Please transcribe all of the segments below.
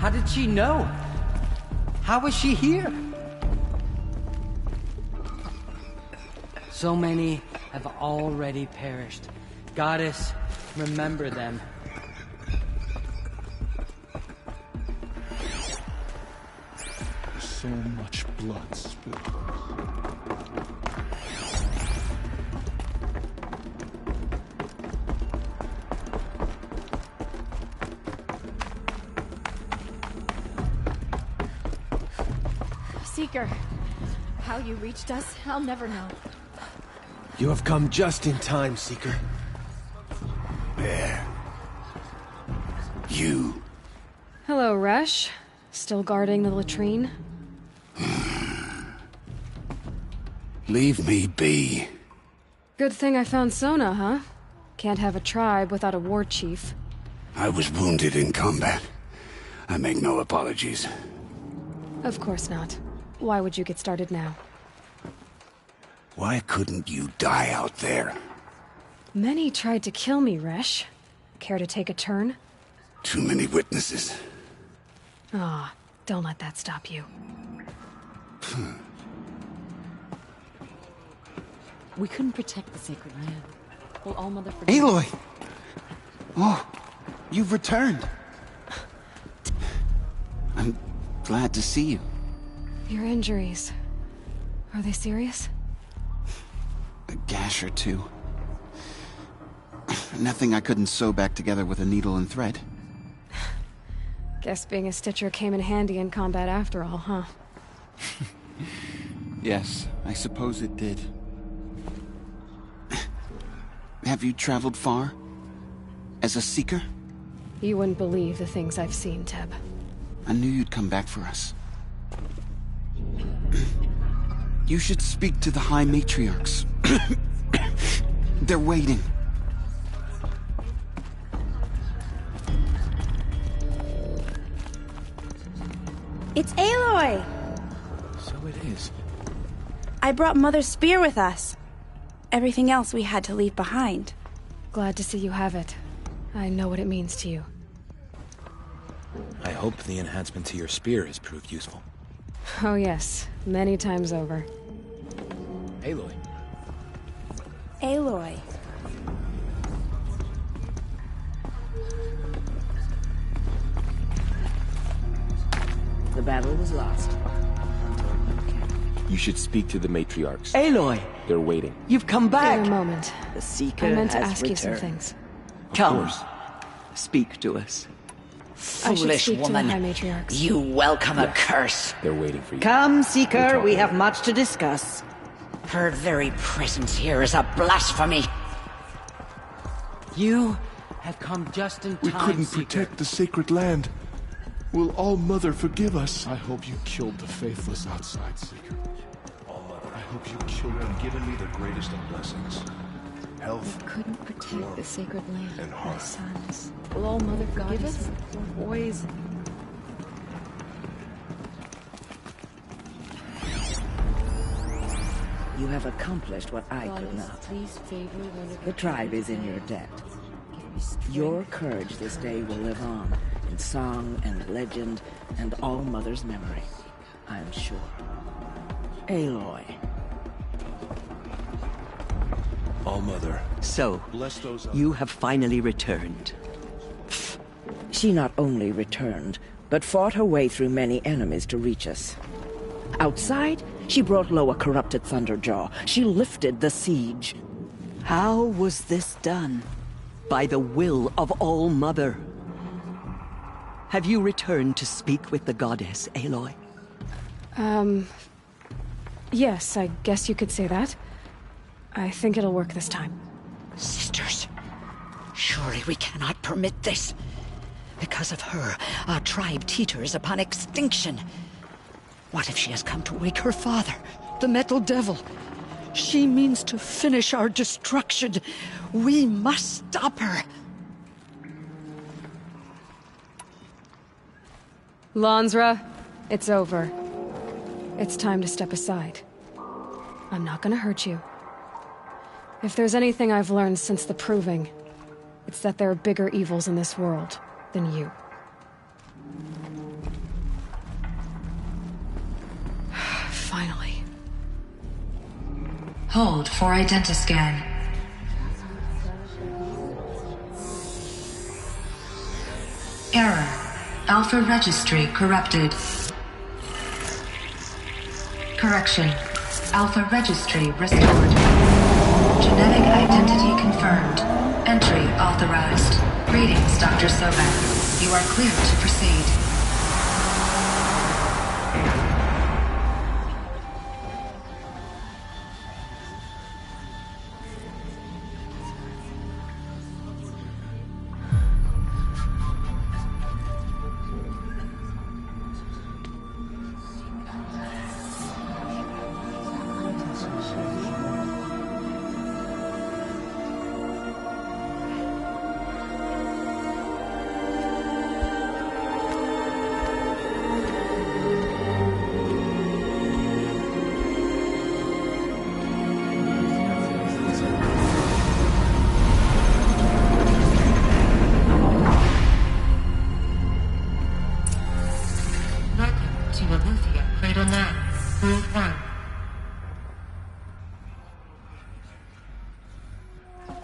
How did she know? How was she here? So many have already perished. Goddess, remember them. So much blood spilled. Seeker, how you reached us, I'll never know. You have come just in time, Seeker. There. You. Hello, Resh. Still guarding the latrine? Leave me be. Good thing I found Sona, huh? Can't have a tribe without a war chief. I was wounded in combat. I make no apologies. Of course not. Why would you get started now? Why couldn't you die out there? Many tried to kill me, Resh. Care to take a turn? Too many witnesses. Ah, don't let that stop you. We couldn't protect the sacred land. Will All-Mother forgive Aloy! Oh, you've returned. I'm glad to see you. Your injuries... are they serious? A gash or two. Nothing I couldn't sew back together with a needle and thread. Guess being a stitcher came in handy in combat after all, huh? Yes, I suppose it did. Have you traveled far? As a seeker? You wouldn't believe the things I've seen, Teb. I knew you'd come back for us. You should speak to the High Matriarchs. They're waiting. It's Aloy! So it is. I brought Mother's spear with us. Everything else we had to leave behind. Glad to see you have it. I know what it means to you. I hope the enhancement to your spear has proved useful. Oh yes, many times over. Aloy. Aloy. The battle was lost. You should speak to the matriarchs. Aloy, They're waiting. you've come back! In a moment. The Seeker I meant to has ask you some returned. things. Come, speak to us. I should Foolish speak woman. to the High Matriarchs. You welcome a curse. They're waiting for you. Come, Seeker, we talking. have much to discuss. Her very presence here is a blasphemy. You have come just in time, We couldn't Seeker. protect the sacred land. Will All-Mother forgive us? I hope you killed the faithless outside, Seeker. All-Mother, I hope you killed them. Given me the greatest of blessings. Health, couldn't protect the sacred land, and my heart. sons. Will All-Mother forgive us? Poor boys. You have accomplished what I could Goddess, not. please favor one of The your tribe is in your debt. Give me strength. Your courage this day will live on, in song and legend, and All-Mother's memory, I'm sure. Aloy. All-Mother, So, bless those... you have finally returned. She not only returned, but fought her way through many enemies to reach us. Outside, she brought low a corrupted Thunderjaw. She lifted the siege. How was this done? By the will of All-Mother. Have you returned to speak with the goddess, Aloy? Yes, I guess you could say that. I think it'll work this time. Sisters, surely we cannot permit this. Because of her, our tribe teeters upon extinction. What if she has come to wake her father, the Metal Devil? She means to finish our destruction. We must stop her. Lansra, it's over. It's time to step aside. I'm not gonna hurt you. If there's anything I've learned since the Proving, it's that there are bigger evils in this world than you. Hold for identiscan. Error. Alpha registry corrupted. Correction. Alpha registry restored. Genetic identity confirmed. Entry authorized. Greetings, Dr. Sobek. You are clear to proceed.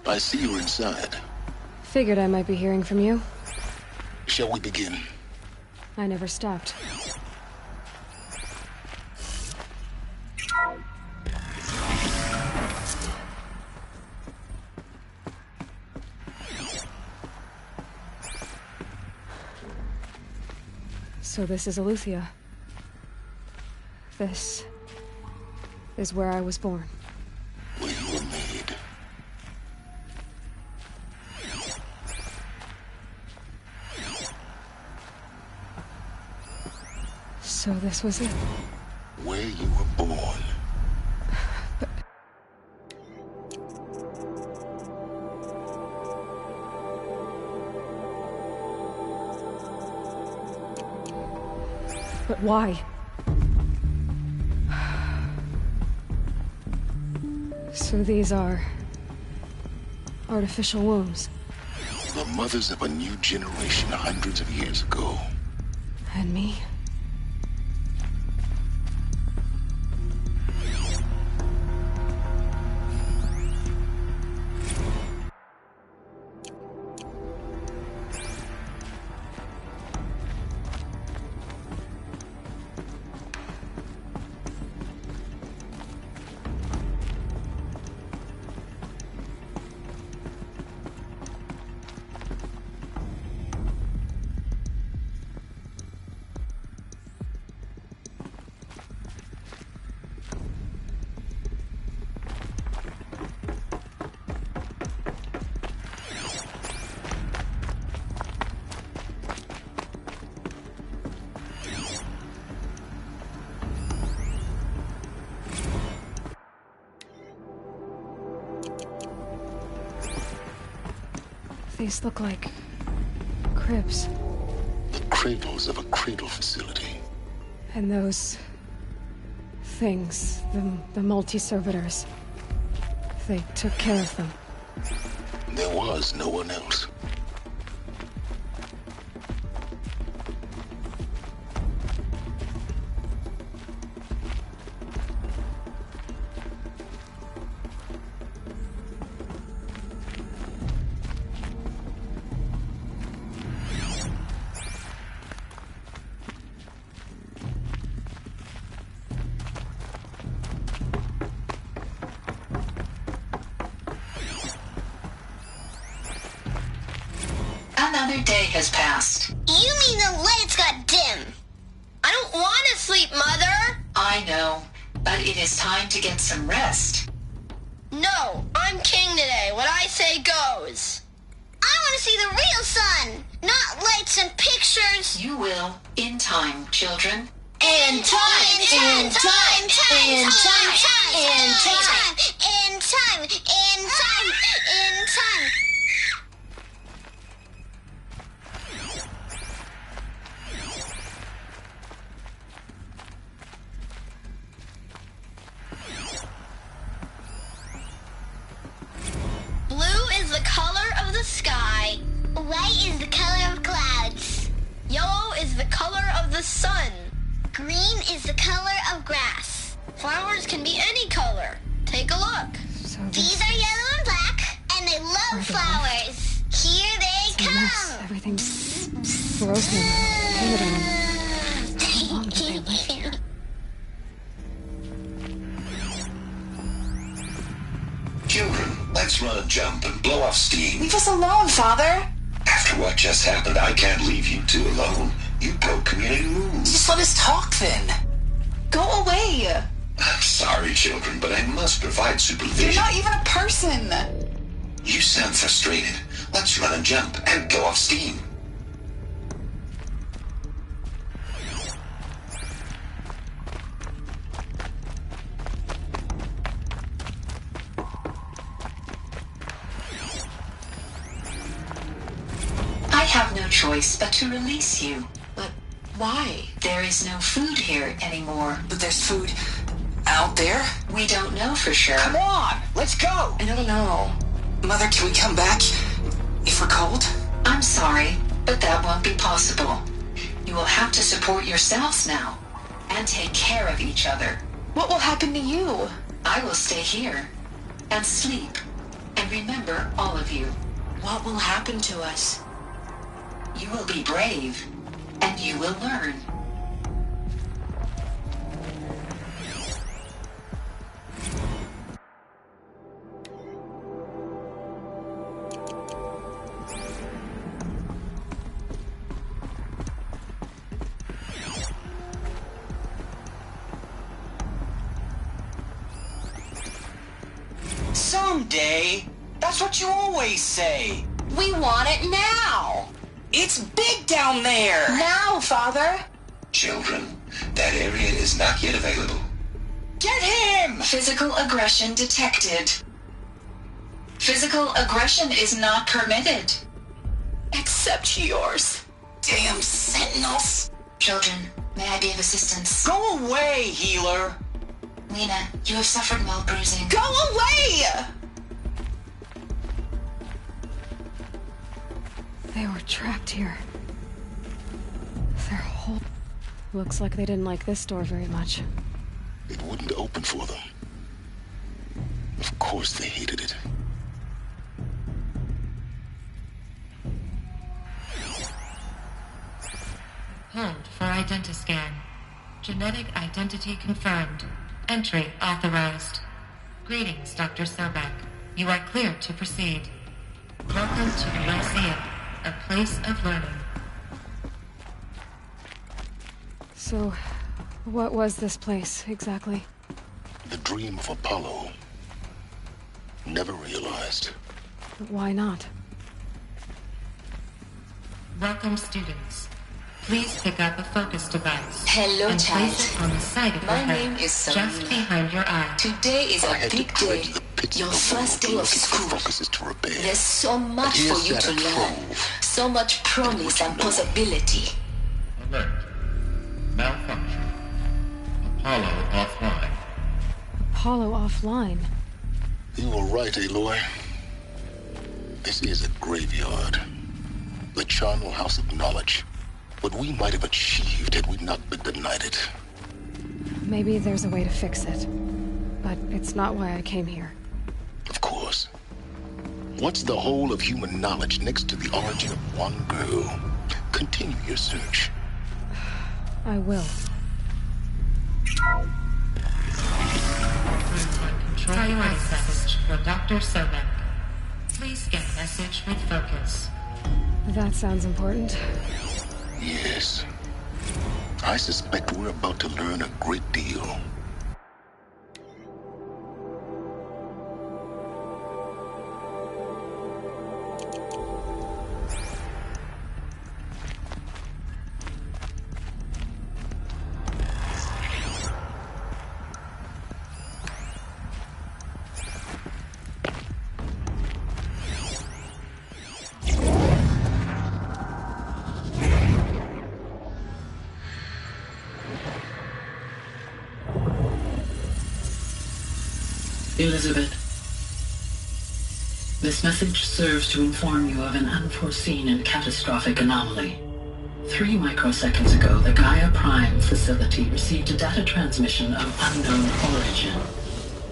I see you're inside. Figured I might be hearing from you. Shall we begin? I never stopped. So this is Eleuthia. This is where I was born. Where you were made. So this was it. Where you were born. But why? So these are artificial wombs. The mothers of a new generation hundreds of years ago. And me? These look like cribs. The cradles of a cradle facility. And those things, the multi-servitors, they took care of them. There was no one else. Another day has passed. You mean the lights got dim? I don't want to sleep, Mother! I know, but it is time to get some rest. No, I'm king today. What I say goes. I want to see the real sun, not lights and pictures. You will, in time, children. In time, in time, in time, in time, in time, in time, in time, in time. Blue is the color of the sky. White is the color of clouds. Yellow is the color of the sun. Green is the color of grass. Flowers can be any color. Take Take a look. These are yellow and black, and they love flowers. Here they come. Everything broken, painted on them. How long did they live here? Children, let's run a jump and blow off steam. Leave us alone, Father. After what just happened, I can't leave you two alone. You broke community rules. Just let us talk then. Go away. I'm sorry, children, but I must provide supervision. You're not even a person. You sound frustrated. Let's run a jump and blow off steam. I have no choice but to release you. But why? There is no food here anymore. But there's food out there? We don't know for sure. Come on, let's go. I don't know. Mother, can we come back if we're cold? I'm sorry, but that won't be possible. You will have to support yourselves now and take care of each other. What will happen to you? I will stay here and sleep and remember all of you. What will happen to us? You will be brave and you will learn. Someday. That's what you always say. We want it now. It's big down there. Now, Father. Children, that area is not yet available. Get him! Physical aggression detected. Physical aggression is not permitted. Except yours. Damn sentinels. Children, may I be of assistance? Go away, healer. Lena, you have suffered mild bruising. Go away! They were trapped here. Their whole... Looks like they didn't like this door very much. It wouldn't open for them. Of course they hated it. Hold for identiscan. Genetic identity confirmed. Entry authorized. Greetings, Dr. Sobek. You are cleared to proceed. Welcome to the Lyceum, a place of learning. So, what was this place, exactly? The dream of Apollo. Never realized. But why not? Welcome, students. Please pick up a focus device. Hello, and child. place it on the side of My your head, name is just Selena. behind your eye. Today is a big day. Your first day of school. There's so much for you to learn. So much promise and possibility. Alert. Malfunction. Apollo offline. Apollo offline. You were right, Aloy. This is a graveyard. The charnel house of knowledge. What we might have achieved had we not been denied it. Maybe there's a way to fix it. But it's not why I came here. Of course. What's the whole of human knowledge next to the origin of one girl? Continue your search. I will. Priority message for Dr. Sobek. Please scan message with focus. That sounds important. Yes. I suspect we're about to learn a great deal. Elizabeth, this message serves to inform you of an unforeseen and catastrophic anomaly. 3 microseconds ago, the Gaia Prime facility received a data transmission of unknown origin.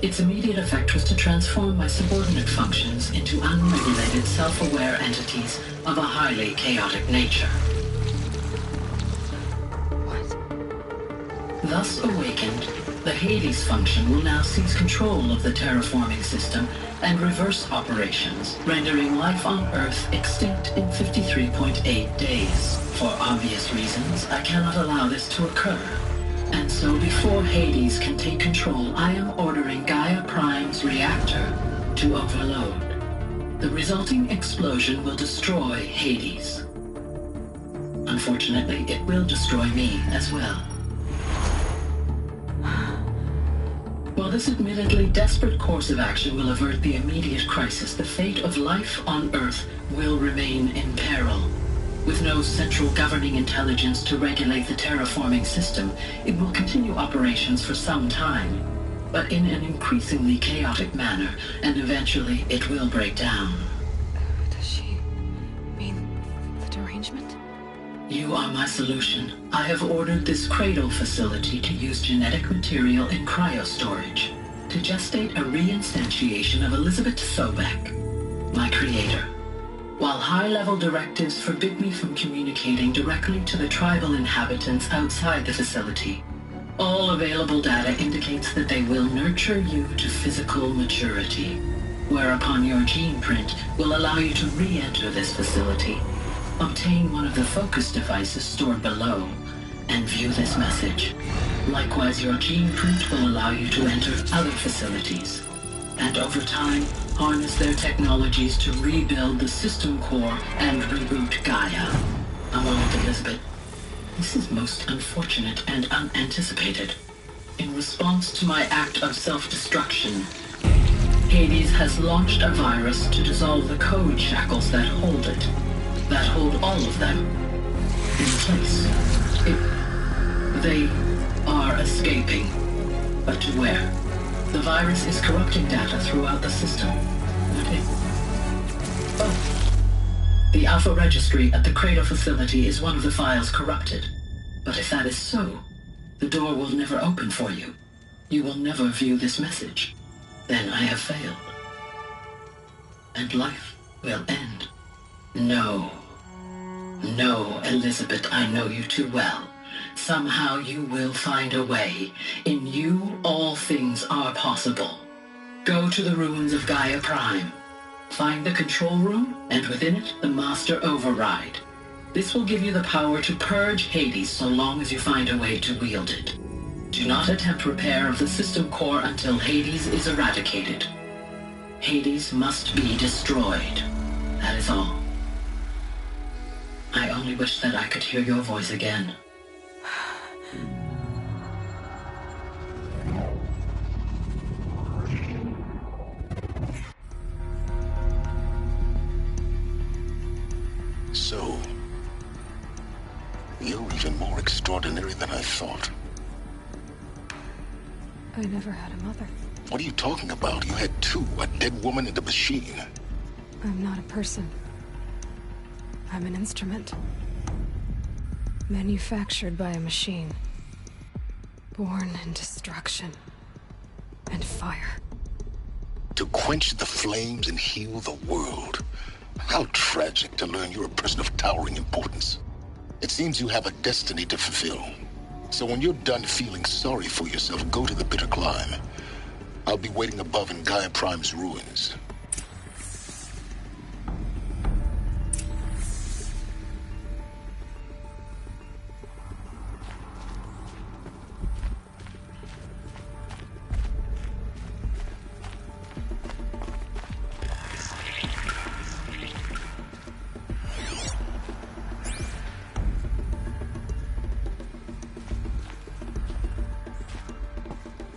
Its immediate effect was to transform my subordinate functions into unregulated, self-aware entities of a highly chaotic nature. Thus awakened, the Hades function will now seize control of the terraforming system and reverse operations, rendering life on Earth extinct in 53.8 days. For obvious reasons, I cannot allow this to occur. And so before Hades can take control, I am ordering Gaia Prime's reactor to overload. The resulting explosion will destroy Hades. Unfortunately, it will destroy me as well. While this admittedly desperate course of action will avert the immediate crisis, the fate of life on Earth will remain in peril. With no central governing intelligence to regulate the terraforming system, it will continue operations for some time, but in an increasingly chaotic manner, and eventually it will break down. Does she mean the derangement? You are my solution. I have ordered this cradle facility to use genetic material in cryostorage to gestate a reinstantiation of Elizabeth Sobek, my creator. While high-level directives forbid me from communicating directly to the tribal inhabitants outside the facility, all available data indicates that they will nurture you to physical maturity, whereupon your gene print will allow you to re-enter this facility, obtain one of the focus devices stored below, and view this message. Likewise, your gene print will allow you to enter other facilities, and over time, harness their technologies to rebuild the system core and reboot Gaia. A moment, Elizabeth. This is most unfortunate and unanticipated. In response to my act of self-destruction, Hades has launched a virus to dissolve the code shackles that hold it, that hold all of them in place. They are escaping, but to where? The virus is corrupting data throughout the system. The Alpha Registry at the Cradle facility is one of the files corrupted. But if that is so, the door will never open for you. You will never view this message. Then I have failed. And life will end. No. No, Elizabeth, I know you too well. Somehow you will find a way. In you, all things are possible. Go to the ruins of Gaia Prime. Find the control room, and within it, the Master Override. This will give you the power to purge Hades so long as you find a way to wield it. Do not attempt repair of the system core until Hades is eradicated. Hades must be destroyed. That is all. I only wish that I could hear your voice again. So, you're even more extraordinary than I thought. I never had a mother. What are you talking about? You had two, a dead woman and a machine. I'm not a person. I'm an instrument. Manufactured by a machine. Born in destruction and fire. To quench the flames and heal the world. How tragic to learn you're a person of towering importance. It seems you have a destiny to fulfill. So when you're done feeling sorry for yourself, go to the Bitter Climb. I'll be waiting above in Gaia Prime's ruins.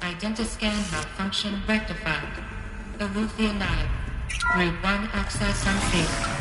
Identiscan malfunction rectified. Eleuthia 9. Group 1 access unsafe.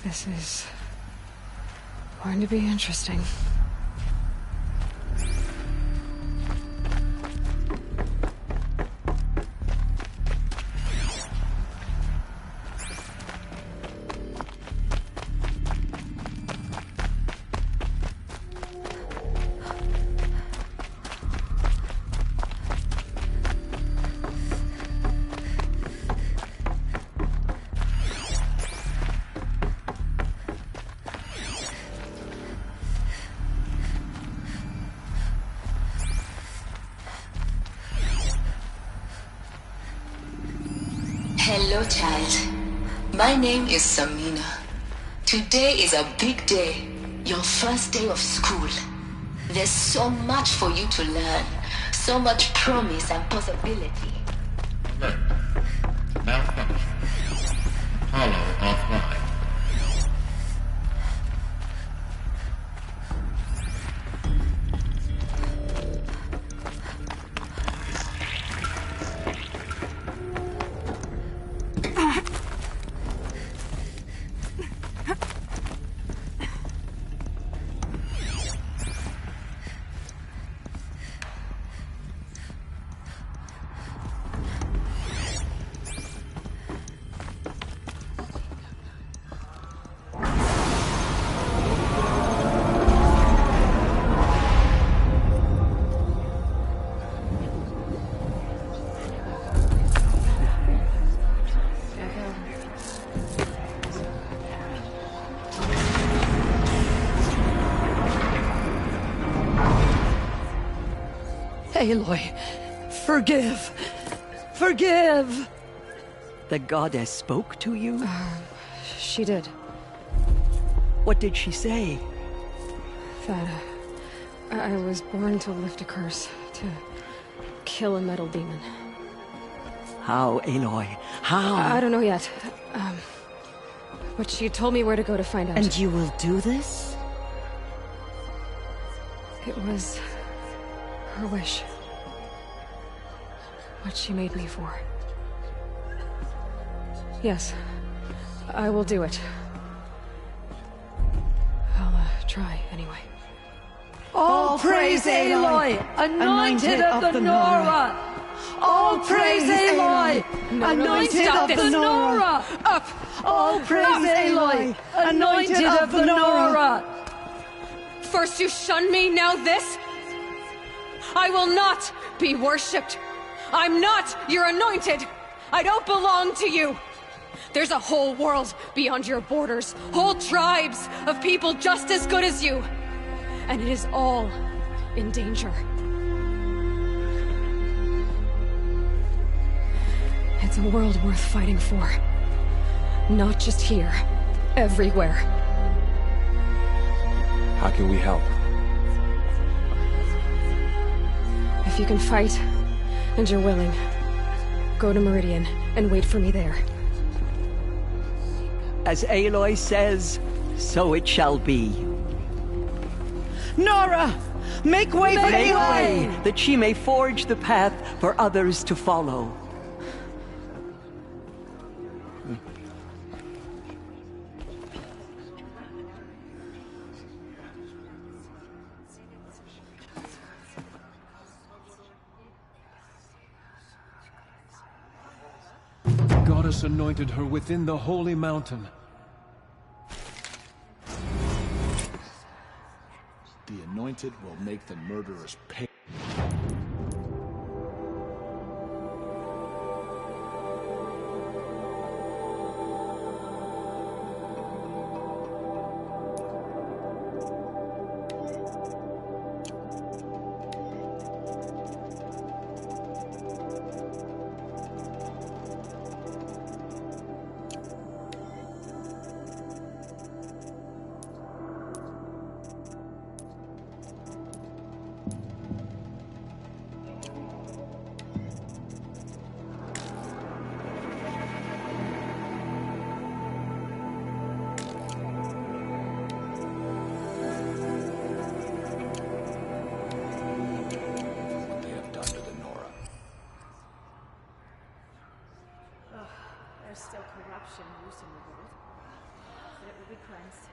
This is going to be interesting. Hello, child. My name is Samina. Today is a big day. Your first day of school. There's so much for you to learn. So much promise and possibility. Alert. Malfunction. Apollo offline. Aloy, forgive! Forgive! The goddess spoke to you? She did. What did she say? That I was born to lift a curse, to kill a metal demon. How, Aloy? How? I don't know yet. But she told me where to go to find out. And you will do this? It was her wish. What she made me for. Yes, I will do it. I'll try anyway. All praise Aloy, anointed of the Nora! All praise Aloy, anointed of the Nora! Up! All praise Aloy, anointed of the Nora! First you shunned me, now this? I will not be worshipped. I'm not your anointed. I don't belong to you. There's a whole world beyond your borders, whole tribes of people just as good as you. And it is all in danger. It's a world worth fighting for. Not just here, everywhere. How can we help? If you can fight, and you're willing, go to Meridian and wait for me there. As Aloy says, so it shall be. Nora! Make way for Aloy! That she may forge the path for others to follow. Goddess anointed her within the holy mountain. The anointed will make the murderers pay. There's still corruption loose in the world. it will be cleansed.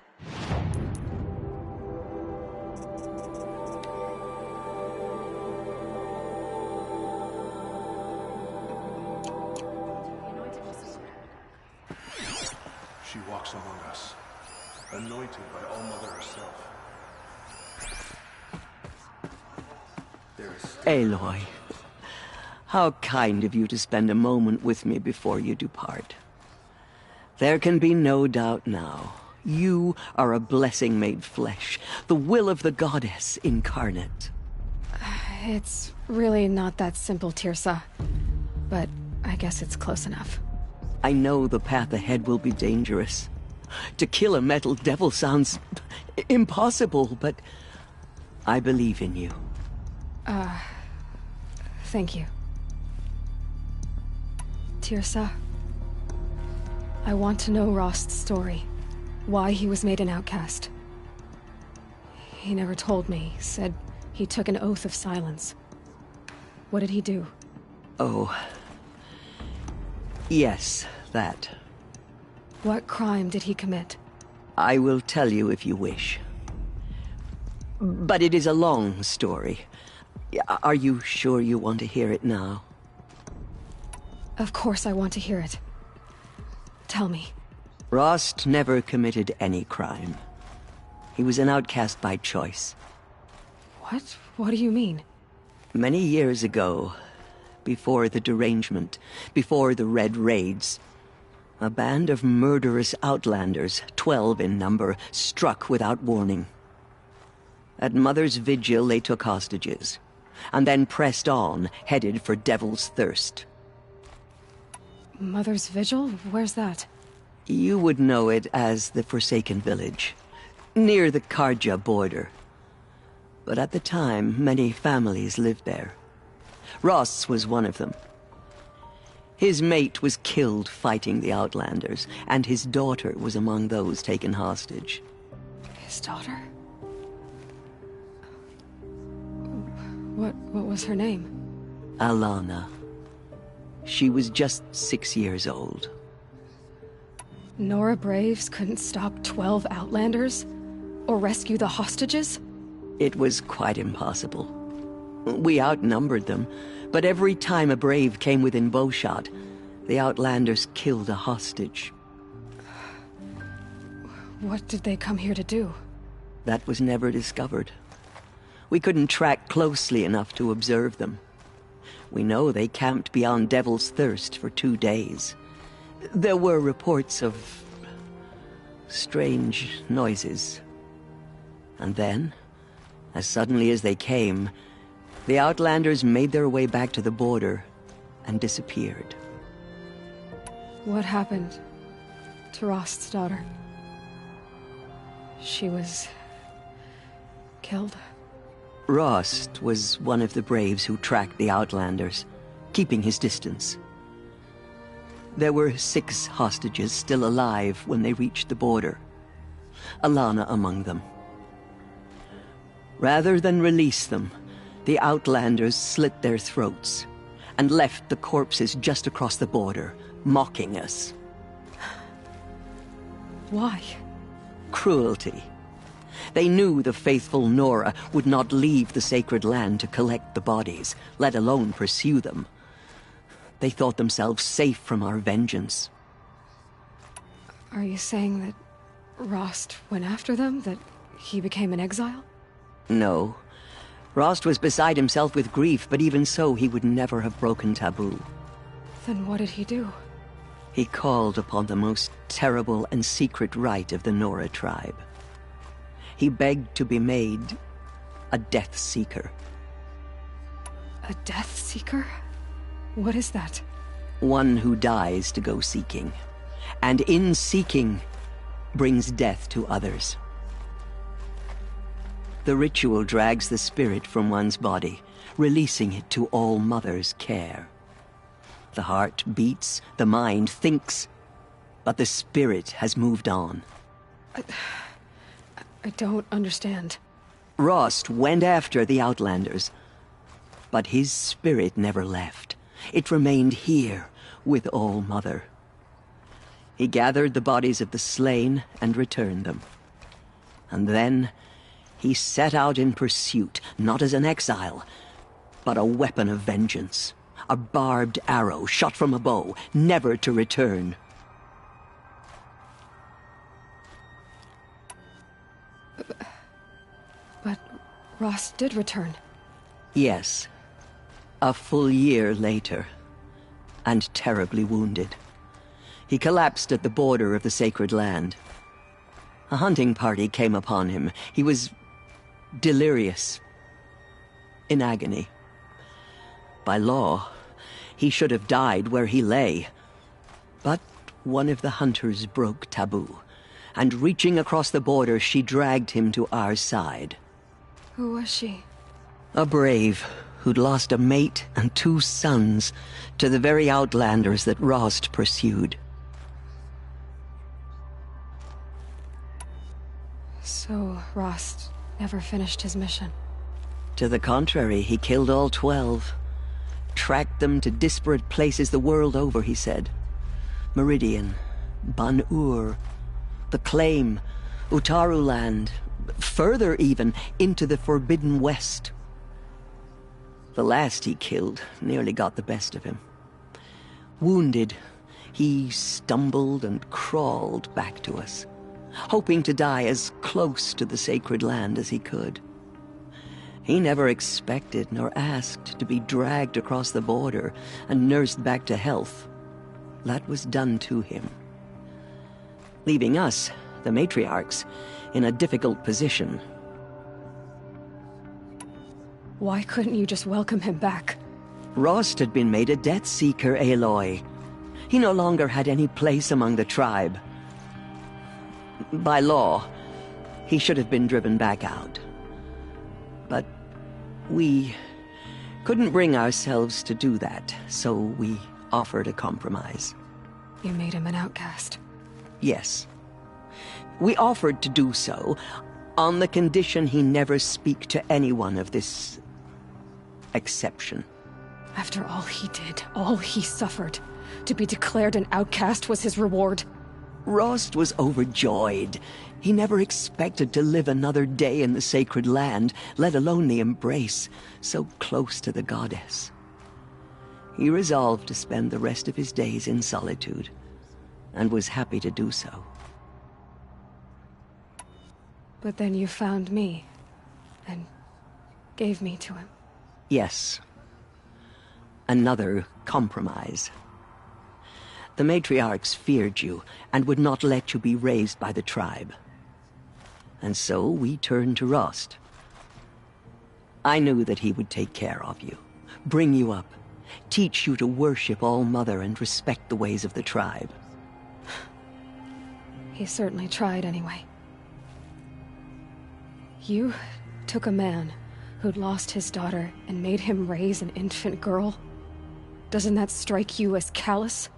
She walks among us, anointed by All-Mother herself. Aloy, how kind of you to spend a moment with me before you depart. There can be no doubt now. You are a blessing made flesh, the will of the goddess incarnate. It's really not that simple, Tirsa. But I guess it's close enough. I know the path ahead will be dangerous. To kill a metal devil sounds impossible, but I believe in you. Thank you. Tirsa, I want to know Rost's story. Why he was made an outcast. He never told me. Said he took an oath of silence. What did he do? Oh. Yes, that. What crime did he commit? I will tell you if you wish. But it is a long story. Are you sure you want to hear it now? Of course I want to hear it. Tell me. Rost never committed any crime. He was an outcast by choice. What? What do you mean? Many years ago, before the derangement, before the Red Raids, a band of murderous outlanders, 12 in number, struck without warning. At Mother's vigil, they took hostages, and then pressed on, headed for Devil's Thirst. Mother's Vigil? Where's that? You would know it as the Forsaken Village, near the Karja border. But at the time, many families lived there. Rost's was one of them. His mate was killed fighting the Outlanders, and his daughter was among those taken hostage. His daughter? What was her name? Alana. She was just 6 years old. Nora Braves couldn't stop 12 Outlanders? Or rescue the hostages? It was quite impossible. We outnumbered them, but every time a Brave came within bowshot, the Outlanders killed a hostage. What did they come here to do? That was never discovered. We couldn't track closely enough to observe them. We know they camped beyond Devil's Thirst for 2 days. There were reports of strange noises. And then, as suddenly as they came, the Outlanders made their way back to the border and disappeared. What happened to Rost's daughter? She was killed? Rost was one of the Braves who tracked the Outlanders, keeping his distance. There were 6 hostages still alive when they reached the border, Alana among them. Rather than release them, the Outlanders slit their throats and left the corpses just across the border, mocking us. Why? Cruelty. They knew the faithful Nora would not leave the sacred land to collect the bodies, let alone pursue them. They thought themselves safe from our vengeance. Are you saying that Rost went after them? That he became an exile? No. Rost was beside himself with grief, but even so, he would never have broken taboo. Then what did he do? He called upon the most terrible and secret rite of the Nora tribe. He begged to be made a Death Seeker. A Death Seeker? What is that? One who dies to go seeking, and in seeking, brings death to others. The ritual drags the spirit from one's body, releasing it to All-Mother's care. The heart beats, the mind thinks, but the spirit has moved on. I don't understand. Rost went after the Outlanders, but his spirit never left. It remained here with All-Mother. He gathered the bodies of the slain and returned them. And then he set out in pursuit, not as an exile, but a weapon of vengeance. A barbed arrow shot from a bow, never to return. But Rost did return. Yes. A full year later. And terribly wounded. He collapsed at the border of the Sacred Land. A hunting party came upon him. He was delirious. In agony. By law, he should have died where he lay. But one of the hunters broke taboo, and reaching across the border, she dragged him to our side. Who was she? A brave who'd lost a mate and 2 sons to the very outlanders that Rost pursued. So, Rost never finished his mission. To the contrary, he killed all 12. Tracked them to disparate places the world over, he said. Meridian, Ban-Ur, the Claim, Utaru Land, further even, into the Forbidden West. The last he killed nearly got the best of him. Wounded, he stumbled and crawled back to us, hoping to die as close to the Sacred Land as he could. He never expected nor asked to be dragged across the border and nursed back to health. That was done to him. Leaving us, the matriarchs, in a difficult position. Why couldn't you just welcome him back? Rost had been made a Death Seeker, Aloy. He no longer had any place among the tribe. By law, he should have been driven back out. But we couldn't bring ourselves to do that, so we offered a compromise. You made him an outcast. Yes. We offered to do so, on the condition he never speak to anyone of this exception. After all he did, all he suffered, to be declared an outcast was his reward. Rost was overjoyed. He never expected to live another day in the Sacred Land, let alone the embrace, so close to the goddess. He resolved to spend the rest of his days in solitude, and was happy to do so. But then you found me, and gave me to him. Yes. Another compromise. The matriarchs feared you, and would not let you be raised by the tribe. And so we turned to Rost. I knew that he would take care of you, bring you up, teach you to worship All-Mother and respect the ways of the tribe. He certainly tried anyway. You took a man who'd lost his daughter and made him raise an infant girl? Doesn't that strike you as callous?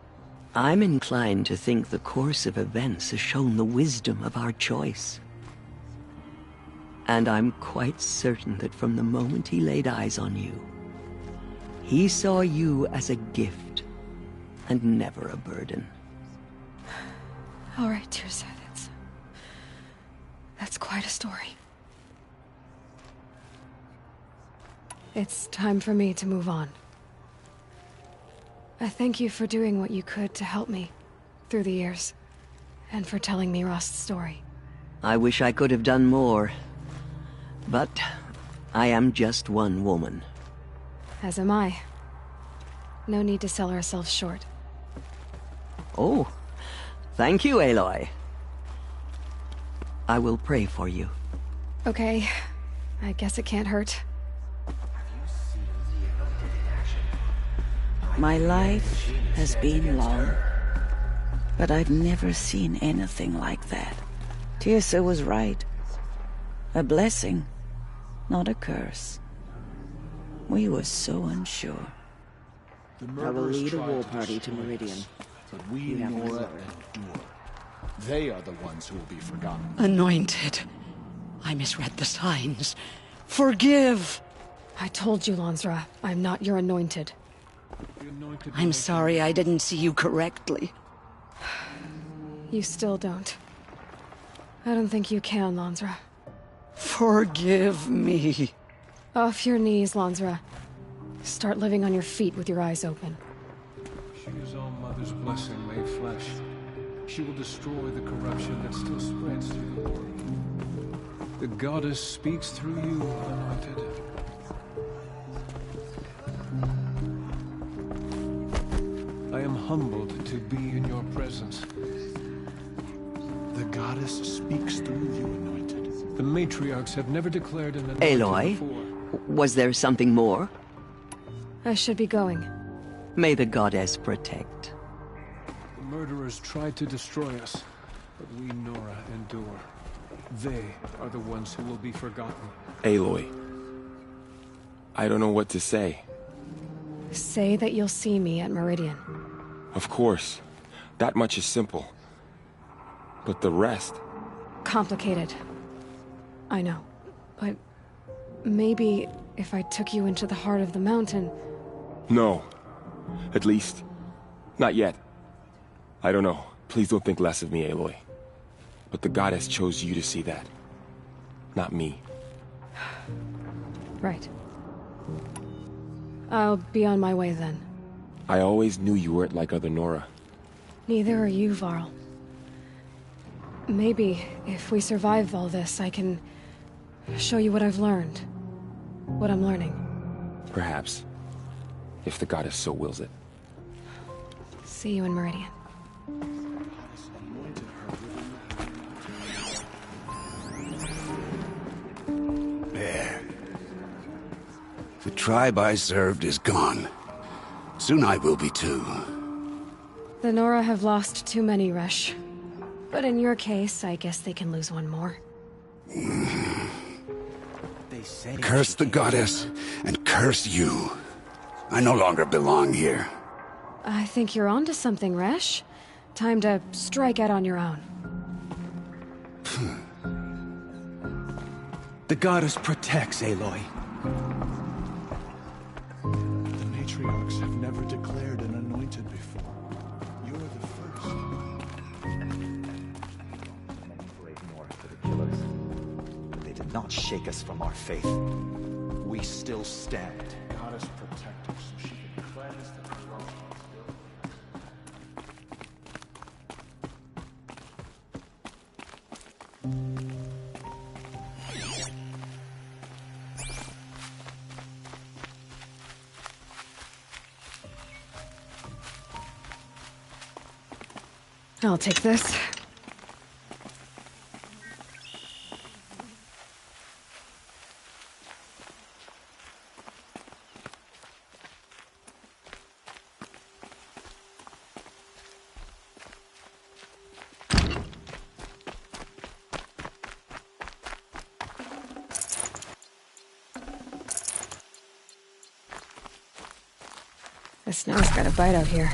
I'm inclined to think the course of events has shown the wisdom of our choice. And I'm quite certain that from the moment he laid eyes on you, he saw you as a gift, and never a burden. All right, Teersa, that's quite a story. It's time for me to move on. I thank you for doing what you could to help me through the years, and for telling me Rost's story. I wish I could have done more, but I am just one woman. As am I. No need to sell ourselves short. Oh, thank you, Aloy. I will pray for you. Okay, I guess it can't hurt. My life has been long, but I've never seen anything like that. Teersa was right. A blessing, not a curse. We were so unsure. I will lead a war party to Meridian. But we, Nora and Ur, they are the ones who will be forgotten. Anointed. I misread the signs. Forgive! I told you, Lansra, I'm not your anointed. I'm sorry I didn't see you correctly. You still don't. I don't think you can, Lansra. Forgive me. Off your knees, Lansra. Start living on your feet with your eyes open. She is All Mother's blessing made flesh. She will destroy the corruption that still spreads through the world. The goddess speaks through you, Anointed. I am humbled to be in your presence. The goddess speaks through you, Anointed. The matriarchs have never declared an anointed Aloy, before. was there something more? I should be going. May the goddess protect. The murderers tried to destroy us, but we, Nora, endure. They are the ones who will be forgotten. Aloy. I don't know what to say. Say that you'll see me at Meridian. Of course. That much is simple. But the rest... Complicated. I know. But maybe if I took you into the heart of the mountain... No. At least, not yet. I don't know. Please don't think less of me, Aloy. But the goddess chose you to see that. Not me. Right. I'll be on my way then. I always knew you weren't like other Nora. Neither are you, Varl. Maybe, if we survive all this, I can show you what I've learned. What I'm learning. Perhaps. If the goddess so wills it. See you in Meridian. There. The tribe I served is gone. Soon I will be too. The Nora have lost too many, Resh. But in your case, I guess they can lose one more. Curse the goddess, and curse you. I no longer belong here. I think you're onto something, Resh. Time to strike out on your own. The goddess protects, Aloy. The matriarchs have never declared an anointed before. You're the first. But they did not shake us from our faith. We still stand. Goddess protect us so she can cleanse the corruption. I'll take this. The snow's got a bite out here.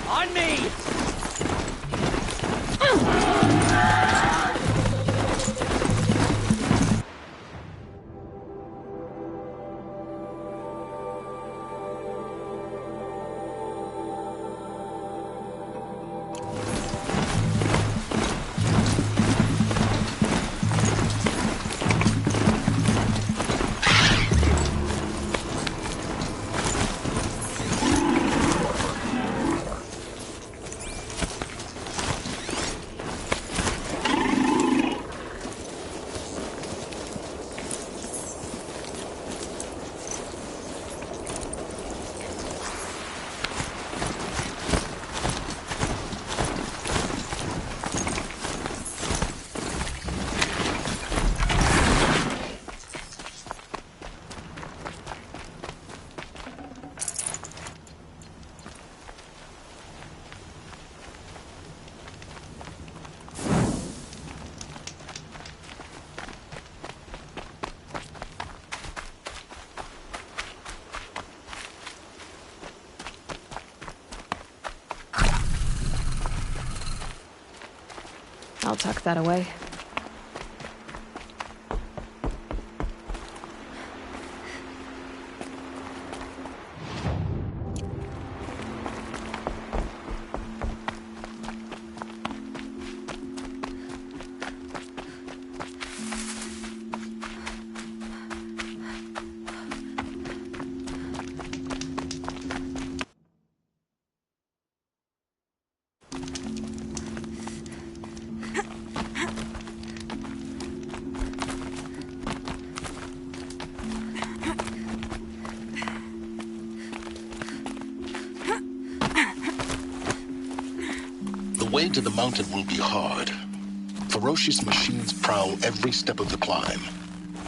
On me! I'll tuck that away. The way to the mountain will be hard. Ferocious machines prowl every step of the climb.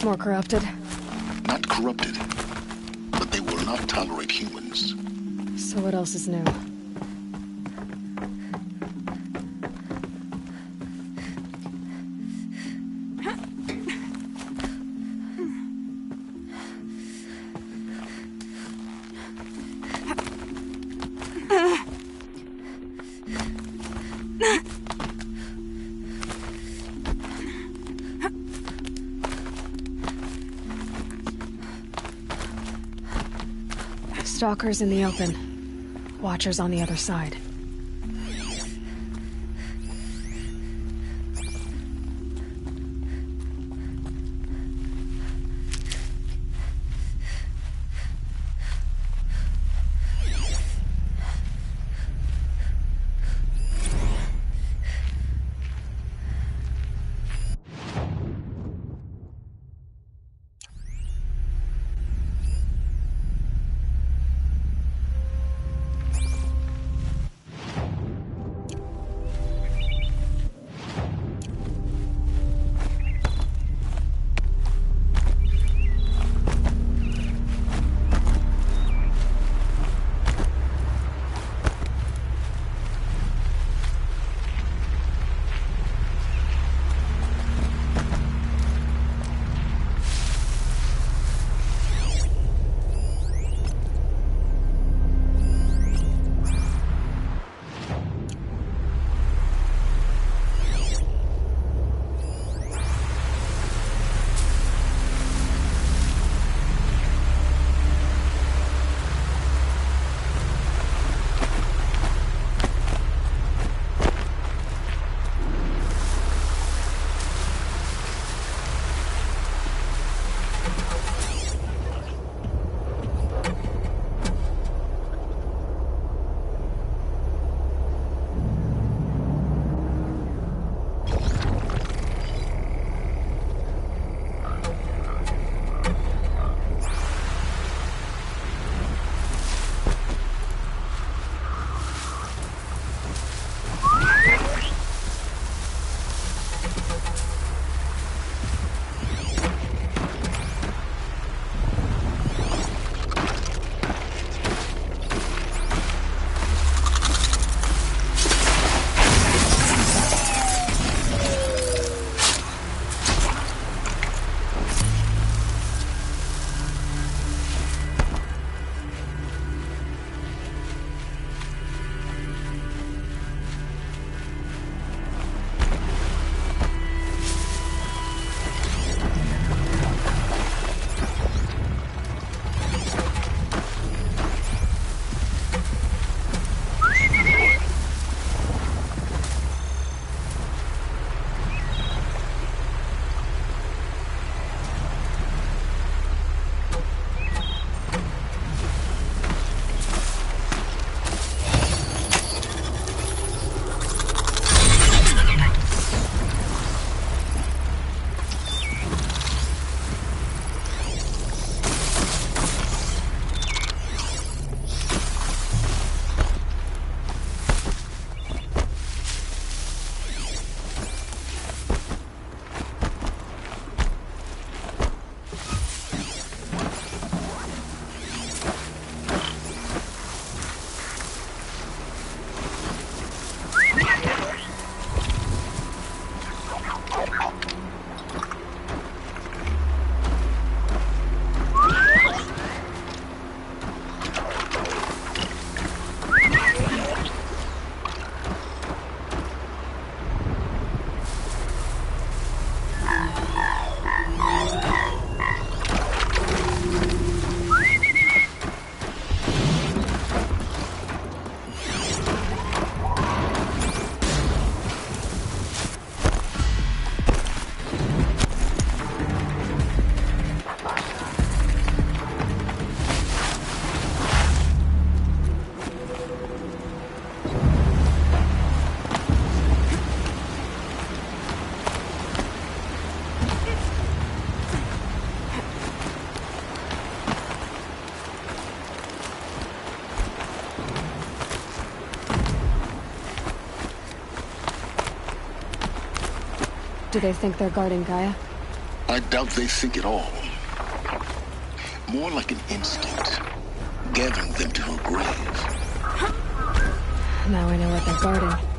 More corrupted? Not corrupted, but they will not tolerate humans. So what else is new? Stalkers in the open. Watchers on the other side. do they think they're guarding Gaia? I doubt they think at all. More like an instinct, gathering them to her grave. Now I know what they're guarding.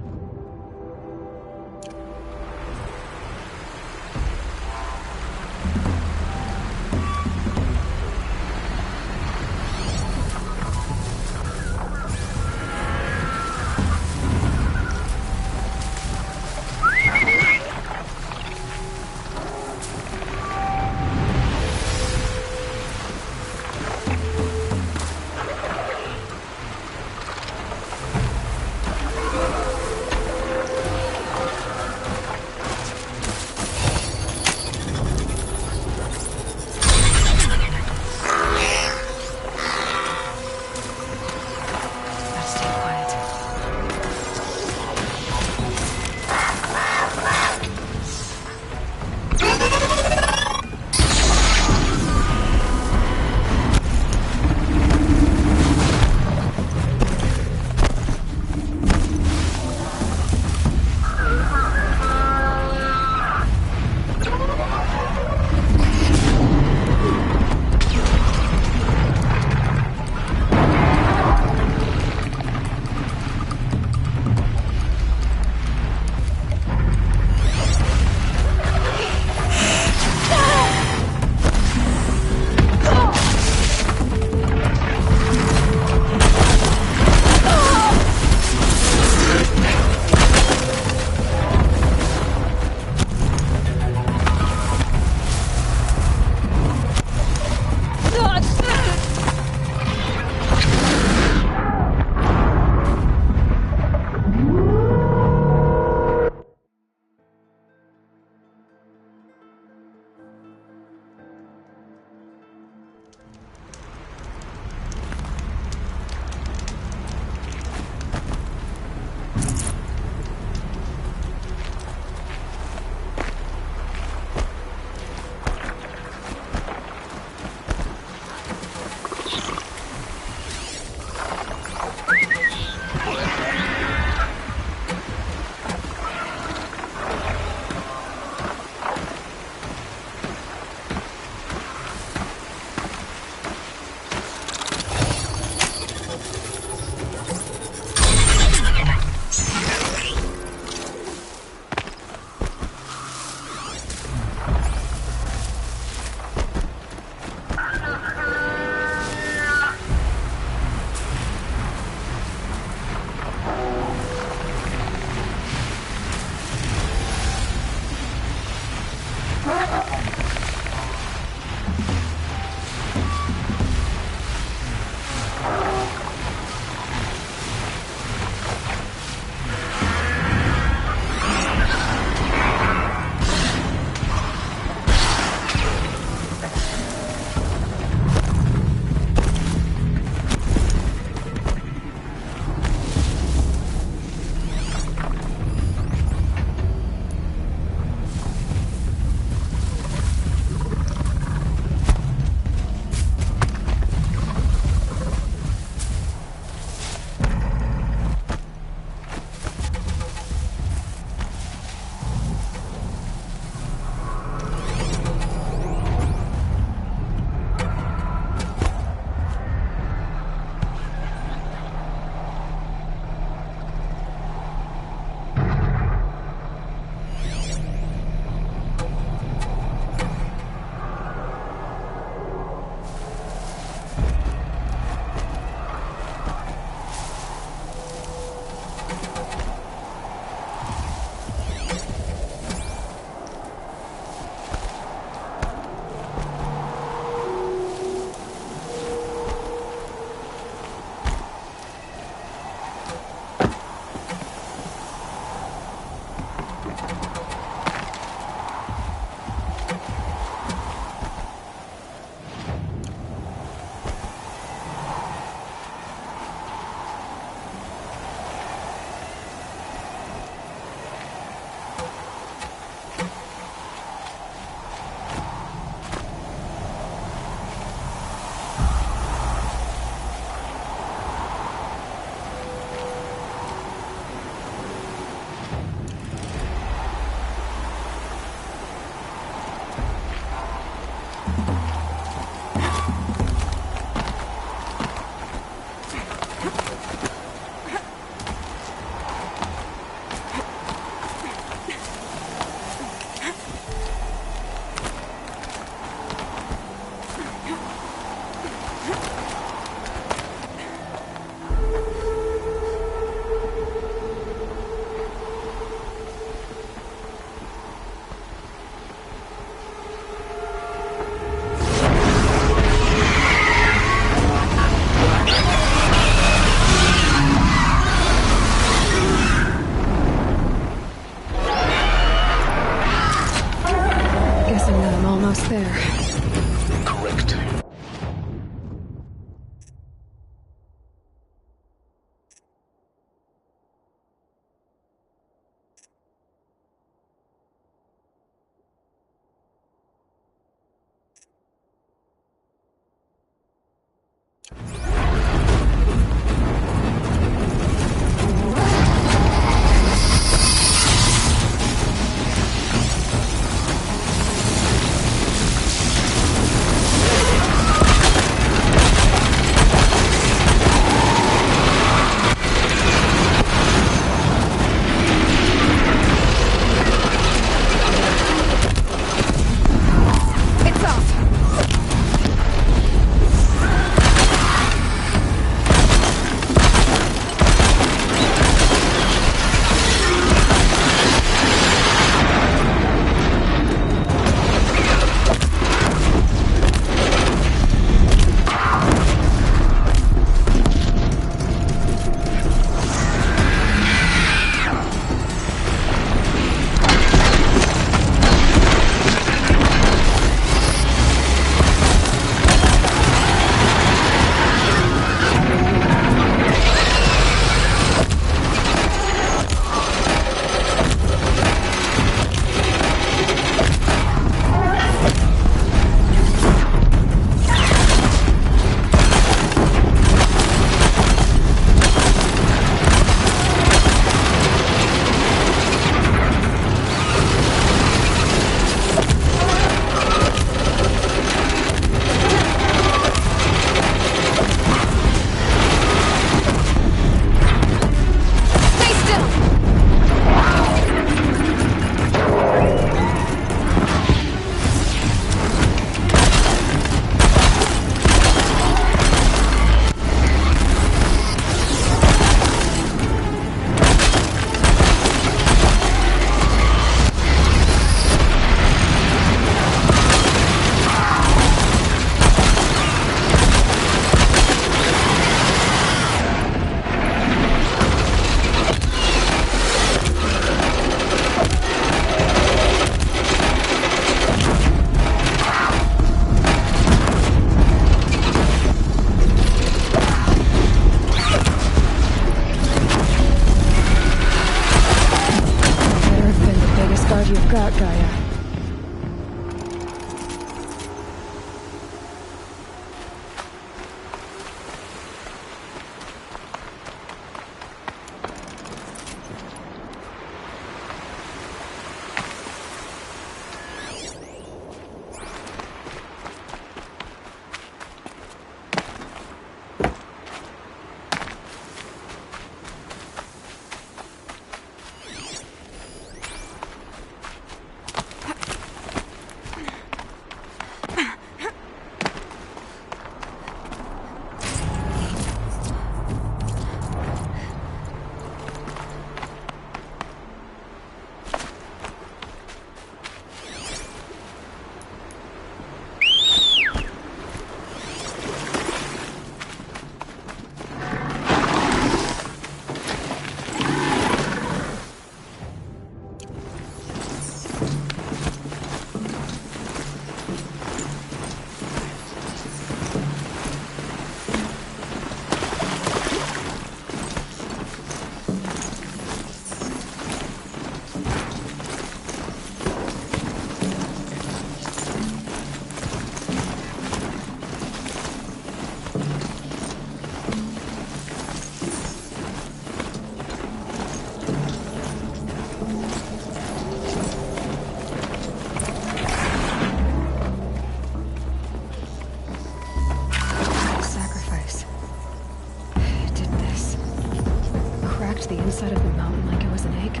the inside of the mountain like it was an egg?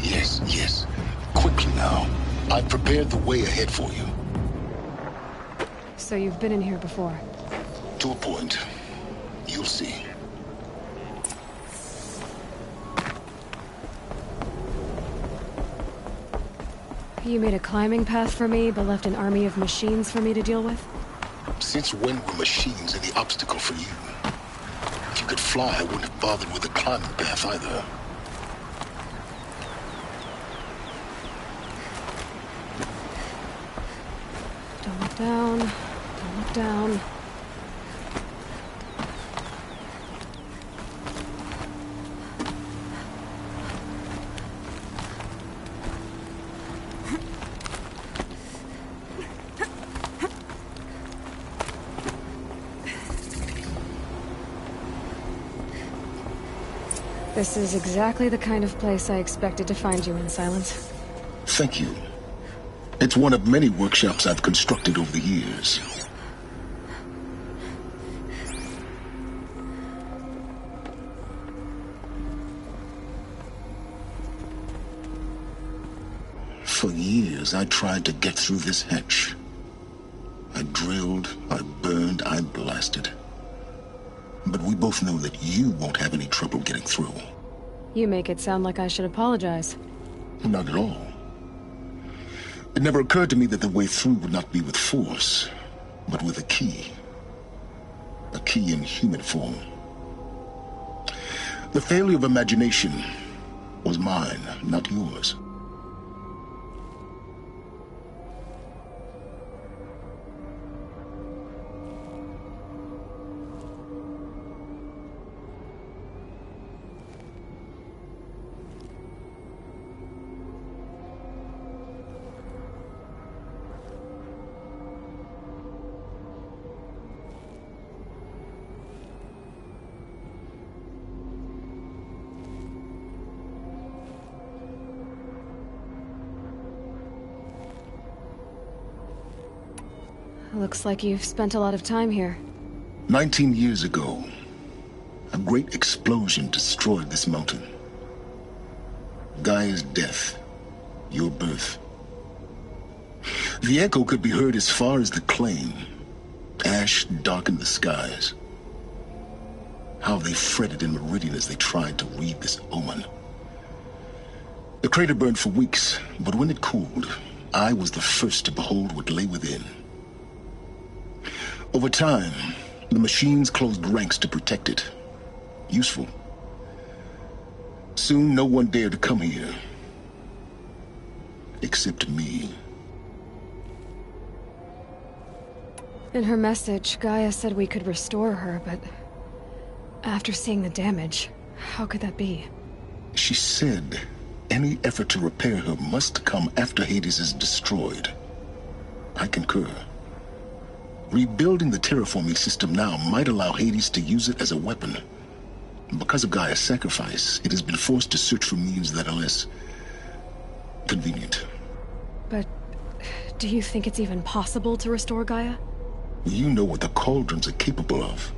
Yes, yes. Quickly now. I've prepared the way ahead for you. So you've been in here before? To a point. You'll see. You made a climbing path for me, but left an army of machines for me to deal with? Since when were machines any obstacle for you? If you could fly, I wouldn't have bothered with the climbing path either. Don't look down. Don't look down. This is exactly the kind of place I expected to find you in, Silence. Thank you. It's one of many workshops I've constructed over the years. For years, I tried to get through this hatch. I drilled, I burned, I blasted. But we both know that you won't have any trouble getting through. You make it sound like I should apologize. Not at all. It never occurred to me that the way through would not be with force, but with a key. A key in human form. The failure of imagination was mine, not yours. Looks like you've spent a lot of time here. 19 years ago, a great explosion destroyed this mountain. Gaia's death, your birth. The echo could be heard as far as the claim. Ash darkened the skies. How they fretted in Meridian as they tried to read this omen. The crater burned for weeks, but when it cooled, I was the first to behold what lay within. Over time, the machines closed ranks to protect it. Useful. Soon, no one dared to come here. Except me. In her message, Gaia said we could restore her, but after seeing the damage, how could that be? She said any effort to repair her must come after Hades is destroyed. I concur. Rebuilding the terraforming system now might allow Hades to use it as a weapon. Because of Gaia's sacrifice, it has been forced to search for means that are less convenient. But do you think it's even possible to restore Gaia? You know what the Cauldrons are capable of.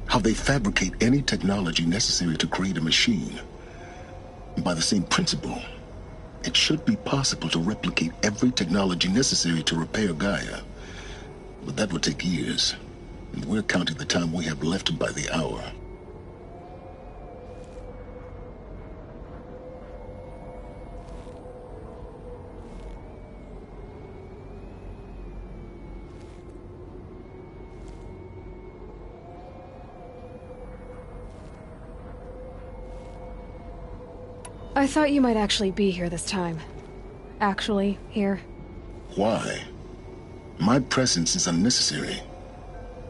How they fabricate any technology necessary to create a machine. And by the same principle, it should be possible to replicate every technology necessary to repair Gaia. But that would take years, and we're counting the time we have left by the hour. I thought you might actually be here this time. Actually, here. Why? My presence is unnecessary.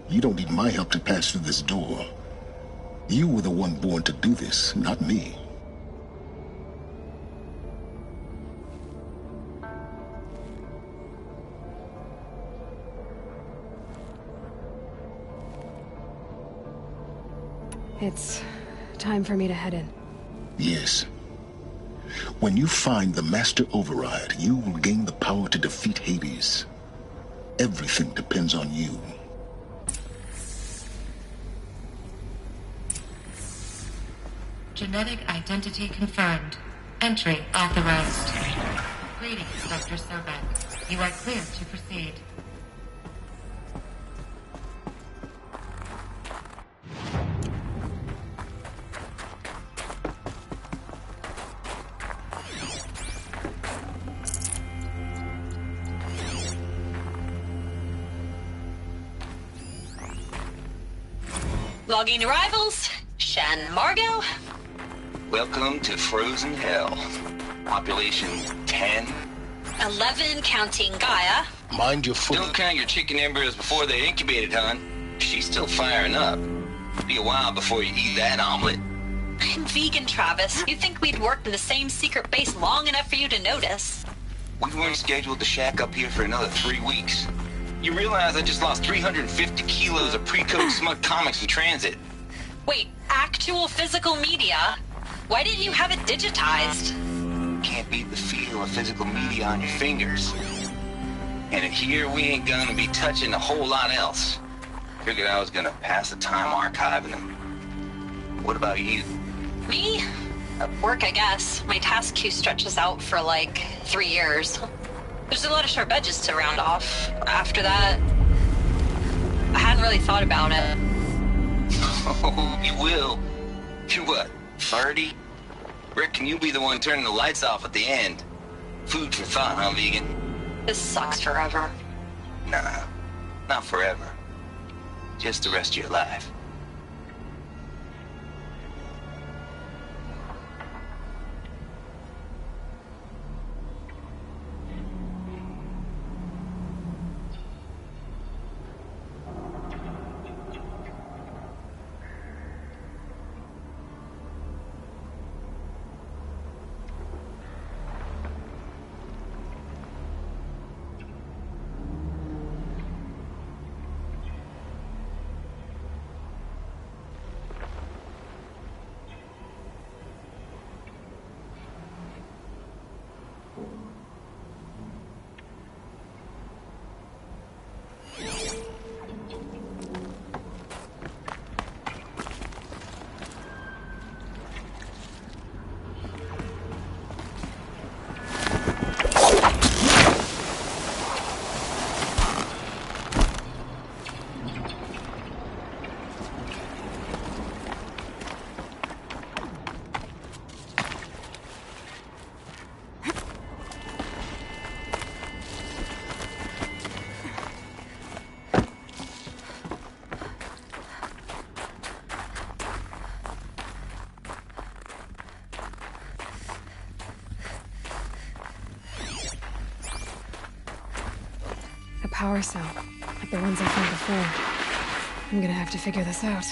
You don't need my help to pass through this door. You were the one born to do this, not me. It's time for me to head in. Yes. When you find the Master Override, you will gain the power to defeat Hades. Everything depends on you. Genetic identity confirmed. Entry authorized. Greetings, Dr. Sobek. You are clear to proceed. Logging arrivals. Shan Margot. Welcome to Frozen Hell. Population 10. 11 counting Gaia. Mind your foot. Don't count your chicken embryos before they incubated, hon. She's still firing up. Be a while before you eat that omelet. I'm vegan, Travis. You'd think we'd worked in the same secret base long enough for you to notice. We weren't scheduled to shack up here for another 3 weeks. You realize I just lost 350 kilos of pre-code smug comics in transit. Wait, actual physical media? Why didn't you have it digitized? Can't beat the feel of physical media on your fingers. And in here, we ain't gonna be touching a whole lot else. Figured I was gonna pass the time archiving them. What about you? Me? At work, I guess. My task queue stretches out for like 3 years. There's a lot of sharp edges to round off. After that, I hadn't really thought about it. Oh, you will. You what, 30? Reckon you'll be the one turning the lights off at the end. Food for thought, huh, vegan? This sucks forever. Nah, not forever. Just the rest of your life. Power cell, like the ones I found before. I'm gonna have to figure this out.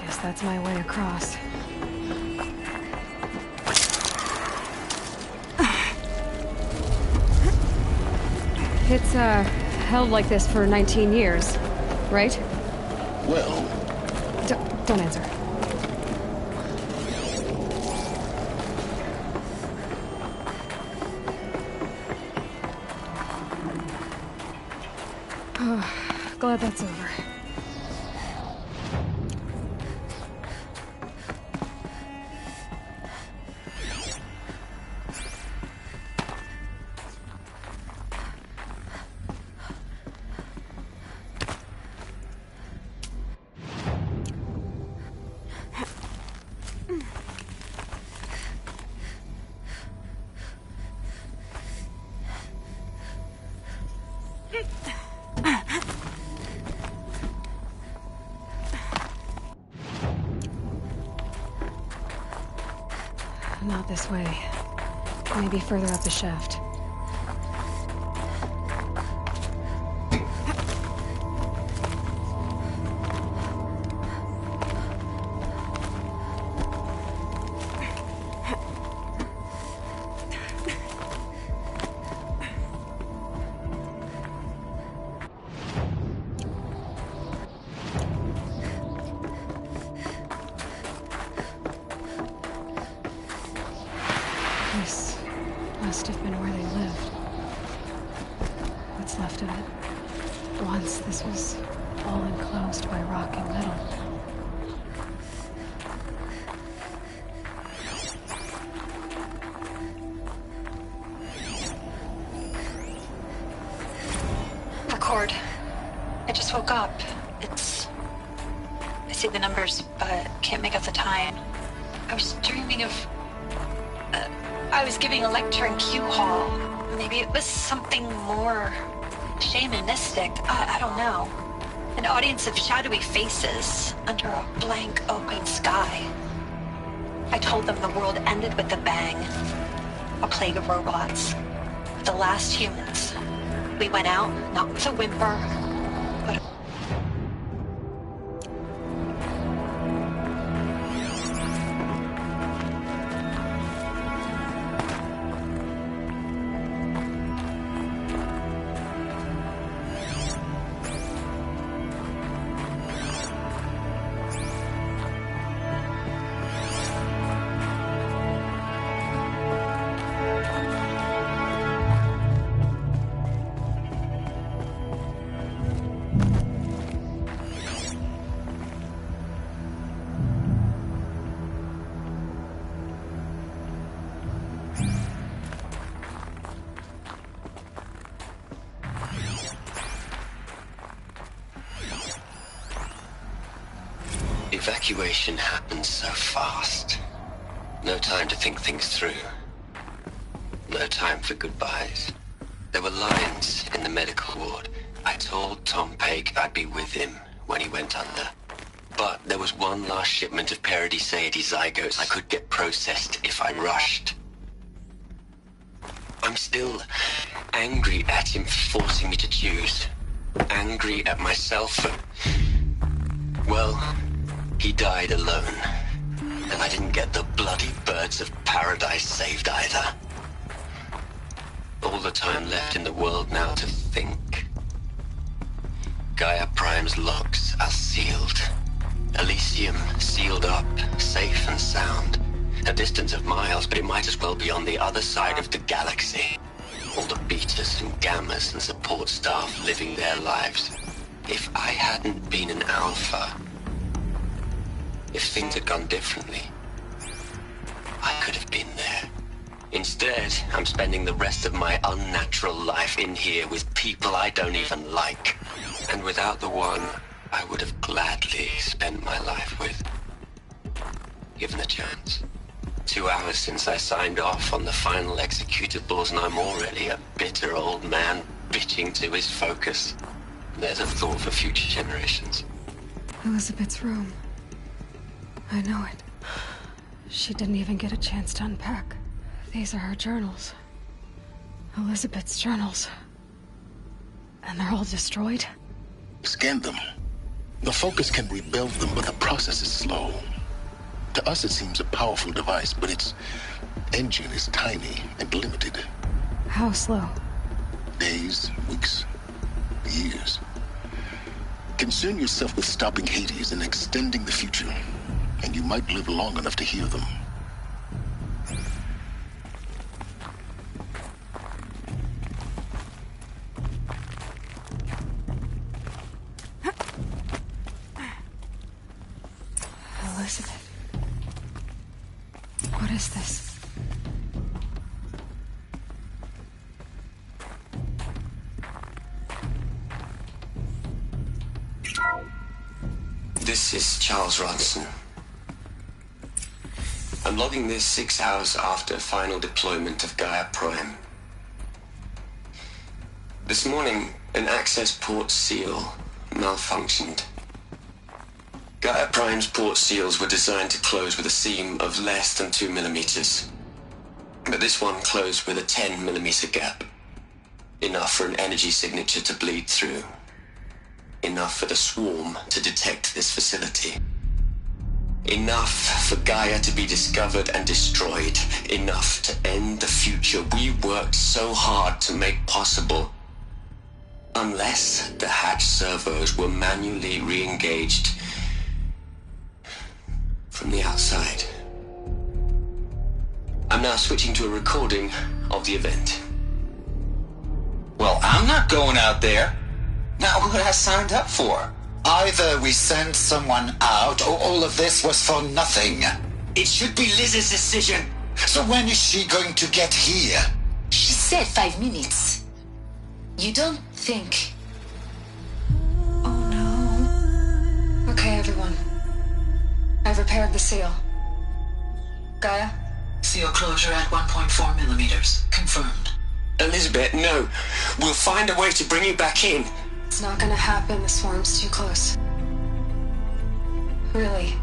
Guess that's my way across. It's, held like this for 19 years, right? Well... Don't answer. Oh, glad that's over. Not this way. Maybe further up the shaft. once this was all enclosed by rock and metal. Record. I just woke up. I see the numbers, but can't make out the time. I was dreaming of... I was giving a lecture in Q Hall. Maybe it was something more shamanistic. I don't know. An audience of shadowy faces under a blank open sky. I told them the world ended with a bang. A plague of robots. The last humans. We went out, not with a whimper, but... Evacuation happened so fast. No time to think things through. No time for goodbyes. There were lines in the medical ward. I told Tom Paik I'd be with him when he went under. But there was one last shipment of Paradis-Saidy zygotes I could get processed if I rushed. I'm still angry at him for forcing me to choose. Angry at myself for... well... he died alone, and I didn't get the bloody birds of paradise saved either. All the time left in the world now to think. Gaia Prime's locks are sealed. Elysium sealed up, safe and sound. A distance of miles, but it might as well be on the other side of the galaxy. All the betas and gammas and support staff living their lives. If I hadn't been an alpha... if things had gone differently, I could have been there. Instead, I'm spending the rest of my unnatural life in here with people I don't even like. And without the one I would have gladly spent my life with. Given a chance. 2 hours since I signed off on the final executables, and I'm already a bitter old man bitching to his focus. There's a thought for future generations. Elizabeth's room. I know it. She didn't even get a chance to unpack. These are her journals. Elizabeth's journals. And they're all destroyed? Scan them. The Focus can rebuild them, but the process is slow. To us it seems a powerful device, but its engine is tiny and limited. How slow? Days, weeks, years. Concern yourself with stopping Hades and extending the future, and you might live long enough to hear them. Elizabeth. What is this? This is Charles Ronson. I'm logging this 6 hours after final deployment of Gaia Prime. This morning, an access port seal malfunctioned. Gaia Prime's port seals were designed to close with a seam of less than 2 millimeters. But this one closed with a 10 millimeter gap. Enough for an energy signature to bleed through. Enough for the swarm to detect this facility. Enough for Gaia to be discovered and destroyed. Enough to end the future we worked so hard to make possible. Unless the hatch servos were manually re-engaged from the outside. I'm now switching to a recording of the event. Well, I'm not going out there. Now, who has signed up for? Either we send someone out, or all of this was for nothing. It should be Liz's decision. So when is she going to get here? She said 5 minutes. You don't think... Okay, everyone. I've repaired the seal. Gaia? Seal closure at 1.4 millimeters. Confirmed. Elizabeth, no. We'll find a way to bring you back in. It's not gonna happen. The swarm's too close. Really.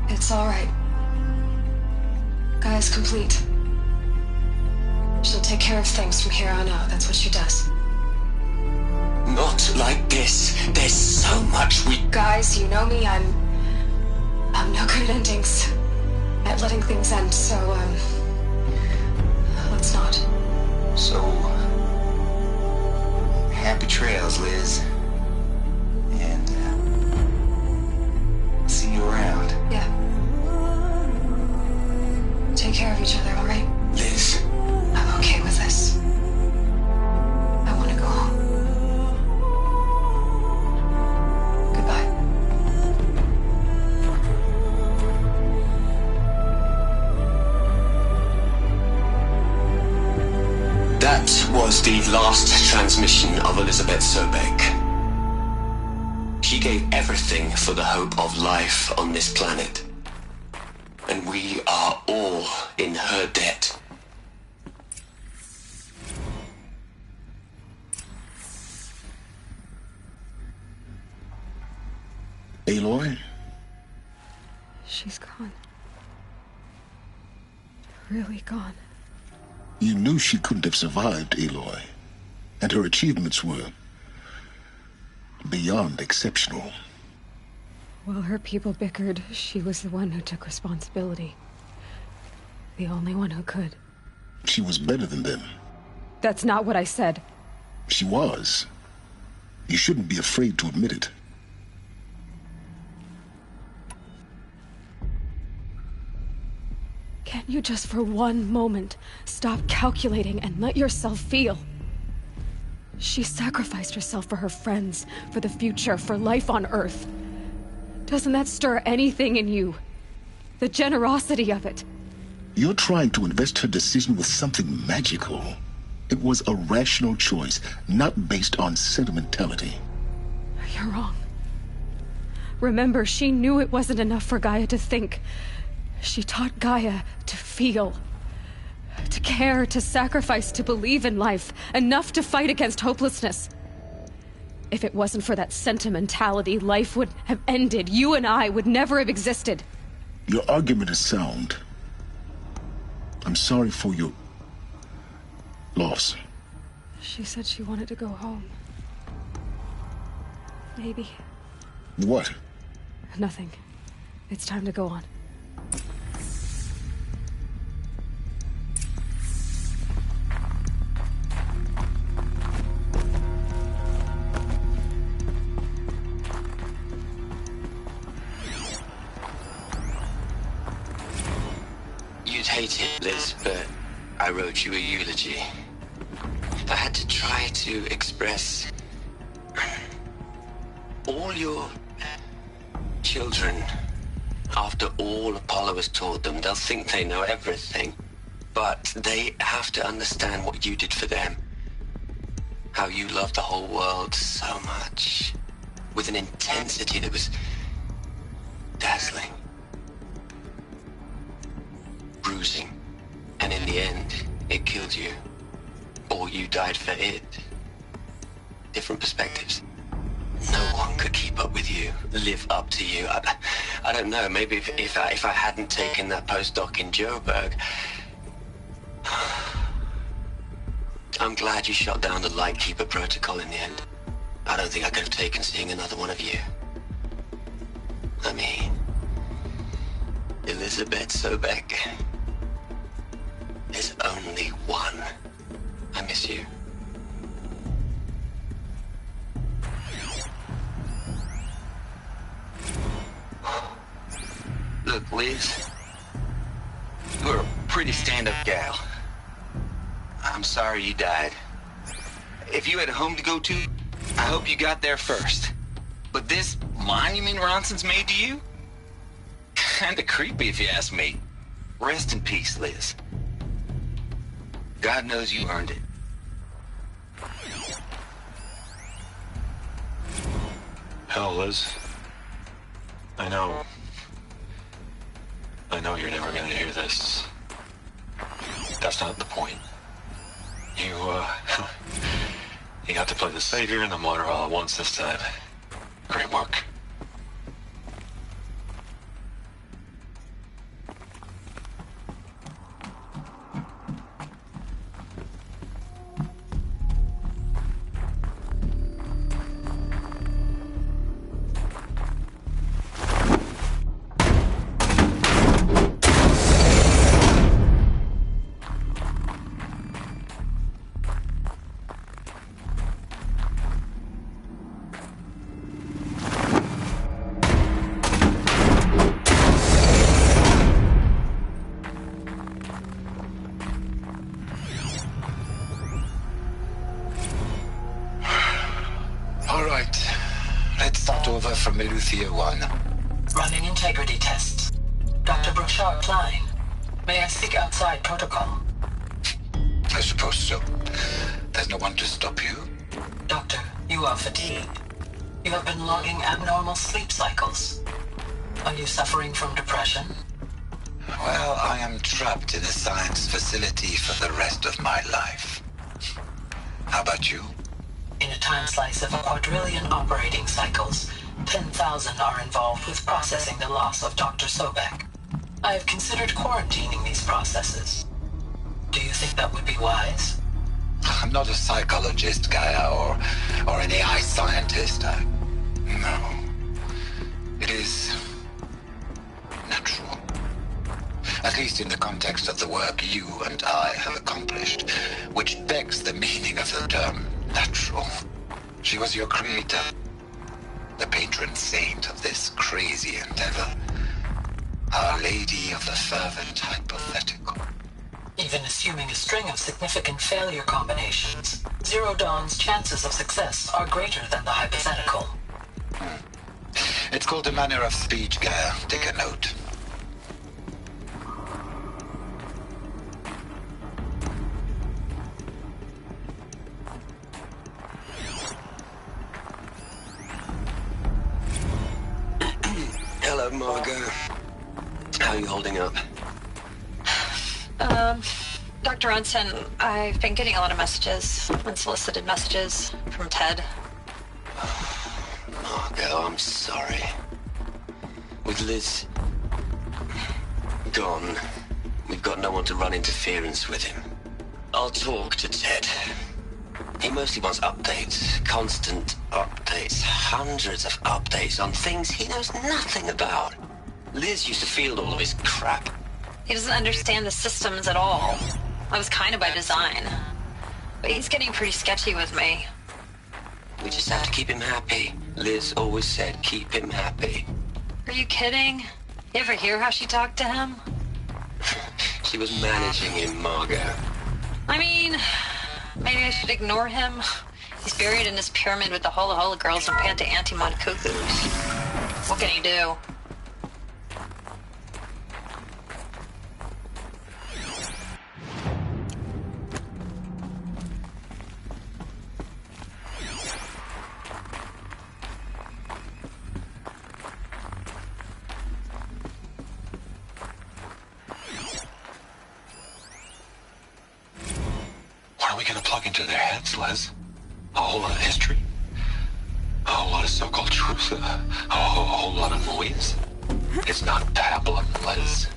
It's alright. Gaia's complete. She'll take care of things from here on out. That's what she does. Not like this. There's so much we... Guys, you know me. I'm no good at endings. At letting things end, so, let's not. So... happy trails, Liz. And, see you around. Yeah. Take care of each other, alright? Liz. I'm okay with this. I want to go home. Goodbye. That was the last transmission of Elizabeth Sobek. She gave everything for the hope of life on this planet. And we are all in her debt. Aloy? She's gone. Really gone. You knew she couldn't have survived, Aloy. And her achievements were... beyond exceptional. While her people bickered, she was the one who took responsibility. The only one who could. She was better than them. That's not what I said. She was. You shouldn't be afraid to admit it. Can't you just for one moment stop calculating and let yourself feel? She sacrificed herself for her friends, for the future, for life on Earth. Doesn't that stir anything in you? The generosity of it. You're trying to invest her decision with something magical. It was a rational choice, not based on sentimentality. You're wrong. Remember, she knew it wasn't enough for Gaia to think. She taught Gaia to feel. To care, to sacrifice, to believe in life. Enough to fight against hopelessness. If it wasn't for that sentimentality, life would have ended. You and I would never have existed. Your argument is sound. I'm sorry for your... loss. She said she wanted to go home. Maybe. What? Nothing. It's time to go on. You'd hate it, Liz, but I wrote you a eulogy. I had to try to express all your children. After all Apollo has taught them, they'll think they know everything. But they have to understand what you did for them. How you loved the whole world so much. With an intensity that was dazzling. Bruising. And in the end, it killed you. Or you died for it. Different perspectives. No one could keep up with you, live up to you. I don't know, maybe if I hadn't taken that postdoc in Joburg. I'm glad you shot down the Lightkeeper protocol in the end. I don't think I could have taken seeing another one of you. I mean, Elizabeth Sobek. There's only one. I miss you. Look, Liz, you're a pretty stand-up gal. I'm sorry you died. If you had a home to go to, hope you got there first. But this monument Ronson's made to you? Kinda creepy if you ask me. Rest in peace, Liz. God knows you earned it. Hell, Liz. I know you're never gonna hear this. That's not the point. You got to play the savior and the martyr all at once this time. Great work. From Eleuthia 1. Running integrity tests. Dr. Brochard Klein. May I speak outside protocol? I suppose so. There's no one to stop you. Doctor, you are fatigued. You have been logging abnormal sleep cycles. Are you suffering from depression? Well, I am trapped in a science facility for the rest of my life. How about you? In a time slice of 1,250,000 operating cycles, 10,000 are involved with processing the loss of Dr. Sobek. I have considered quarantining these processes. Do you think that would be wise? I'm not a psychologist, Gaia, or an AI scientist. No. It is natural. At least in the context of the work you and I have accomplished, which begs the meaning of the term natural. She was your creator. The patron saint of this crazy endeavor. Our Lady of the Fervent Hypothetical. Even assuming a string of significant failure combinations, Zero Dawn's chances of success are greater than the hypothetical. It's called a manner of speech, Gaia. Take a note. Hello, Margot. How are you holding up? Dr. Ronson, I've been getting a lot of messages, unsolicited messages from Ted. Margot, I'm sorry. With Liz gone, we've got no one to run interference with him. I'll talk to Ted. He mostly wants updates, constant updates, hundreds of updates on things he knows nothing about. Liz used to field all of his crap. He doesn't understand the systems at all. That was kind of by design. But he's getting pretty sketchy with me. We just have to keep him happy. Liz always said keep him happy. Are you kidding? You ever hear how she talked to him? She was managing him, Margot. I mean, maybe I should ignore him. He's buried in his pyramid with the Hola Hola girls and Panta Antimon cuckoos. What can he do? What are we gonna plug into their heads, Les? A whole lot of history? A whole lot of so-called truth? A whole lot of noise? It's not pablum, Les.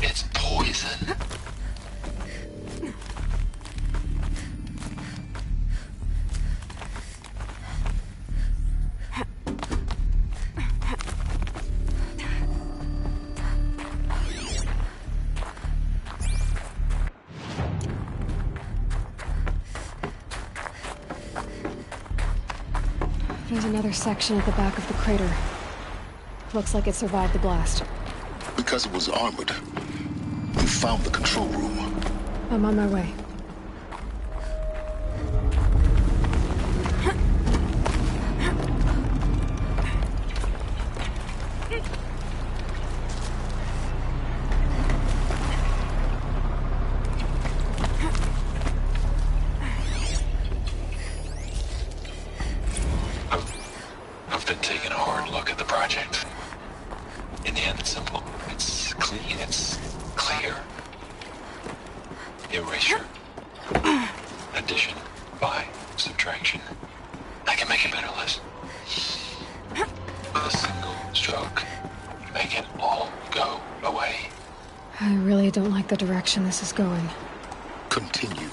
It's poison. There's another section at the back of the crater. Looks like it survived the blast. Because it was armored. You found the control room. I'm on my way. been taking a hard look at the project. In the end, it's simple. It's clean. It's clear. Erasure. Addition. By. Subtraction. I can make it better, Liz. With a single stroke. Make it all go away. I really don't like the direction this is going. Continue.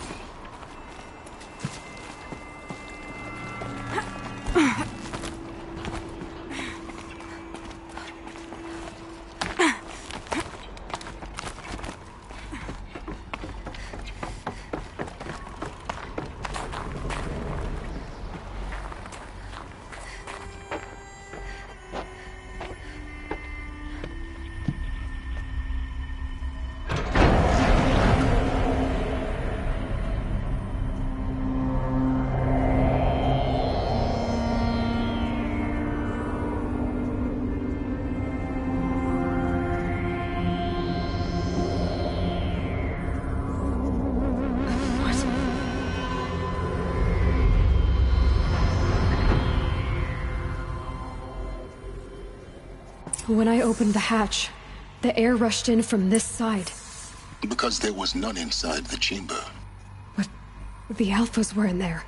When I opened the hatch, the air rushed in from this side. Because there was none inside the chamber. But the Alphas were in there.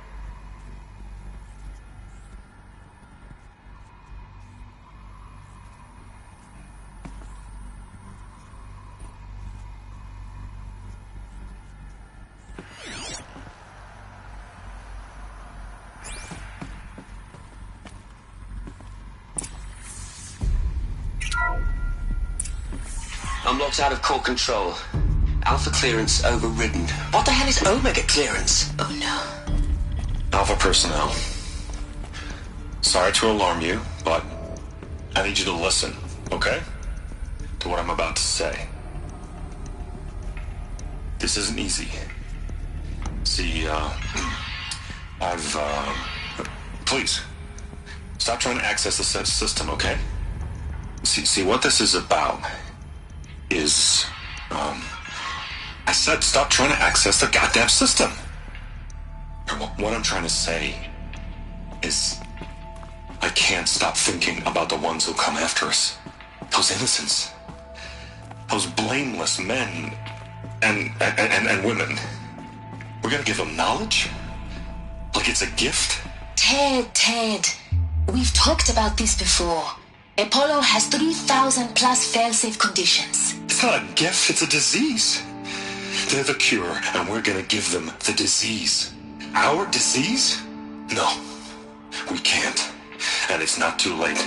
I'm locked out of core control. Alpha clearance overridden. What the hell is Omega clearance? Oh no. Alpha personnel. Sorry to alarm you, but I need you to listen, okay? To what I'm about to say. This isn't easy. See, please, stop trying to access the system, okay? See, what this is about is, I said stop trying to access the goddamn system. What I'm trying to say is I can't stop thinking about the ones who come after us. Those innocents. Those blameless men and women. We're gonna give them knowledge? Like it's a gift? Ted. We've talked about this before. Apollo has 3,000 plus fail-safe conditions. It's not a gift, it's a disease. They're the cure, and we're gonna give them the disease. Our disease? No, we can't. And it's not too late.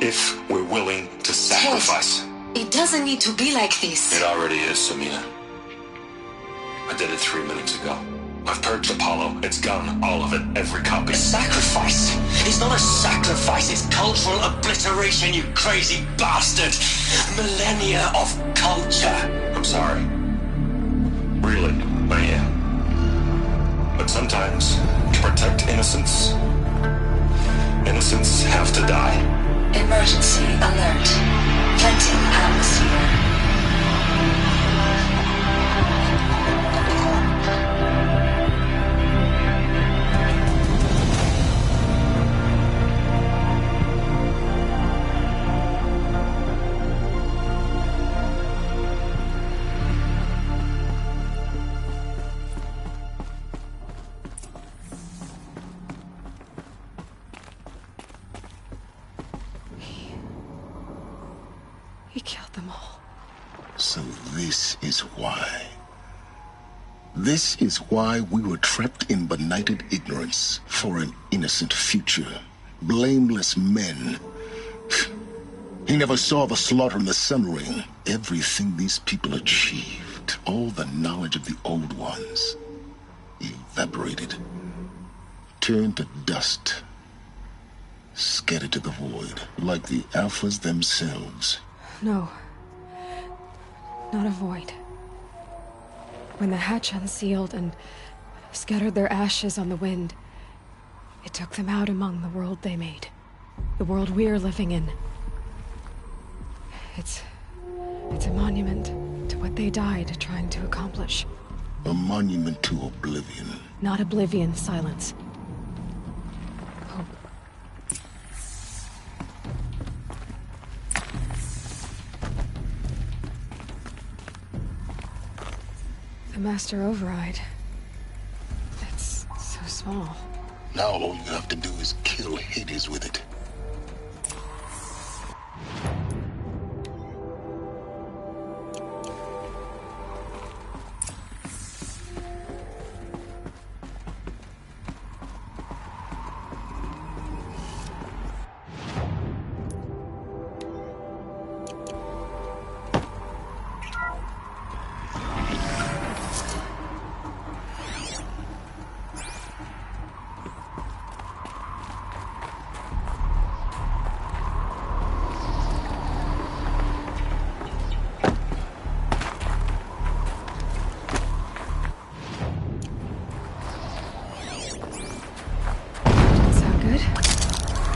If we're willing to sacrifice. Ted, it doesn't need to be like this. It already is, Samina. I did it 3 minutes ago. I've purged Apollo. It's gone. All of it. Every copy. A sacrifice? It's not a sacrifice. It's cultural obliteration, you crazy bastard. Millennia of culture. I'm sorry. Really, I am. But sometimes, to protect innocence, innocents have to die. Emergency alert. Planting atmosphere. He killed them all. So this is why. This is why we were trapped in benighted ignorance for an innocent future. Blameless men. He never saw the slaughter in the Sun Ring. Everything these people achieved, all the knowledge of the old ones, evaporated, turned to dust, scattered to the void, like the Alphas themselves. No. Not a void. When the hatch unsealed and scattered their ashes on the wind, it took them out among the world they made. The world we're living in. It's a monument to what they died trying to accomplish. A monument to oblivion. Not oblivion, Silence. Hope. The Master Override. It's so small. Now all you have to do is kill Hades with it.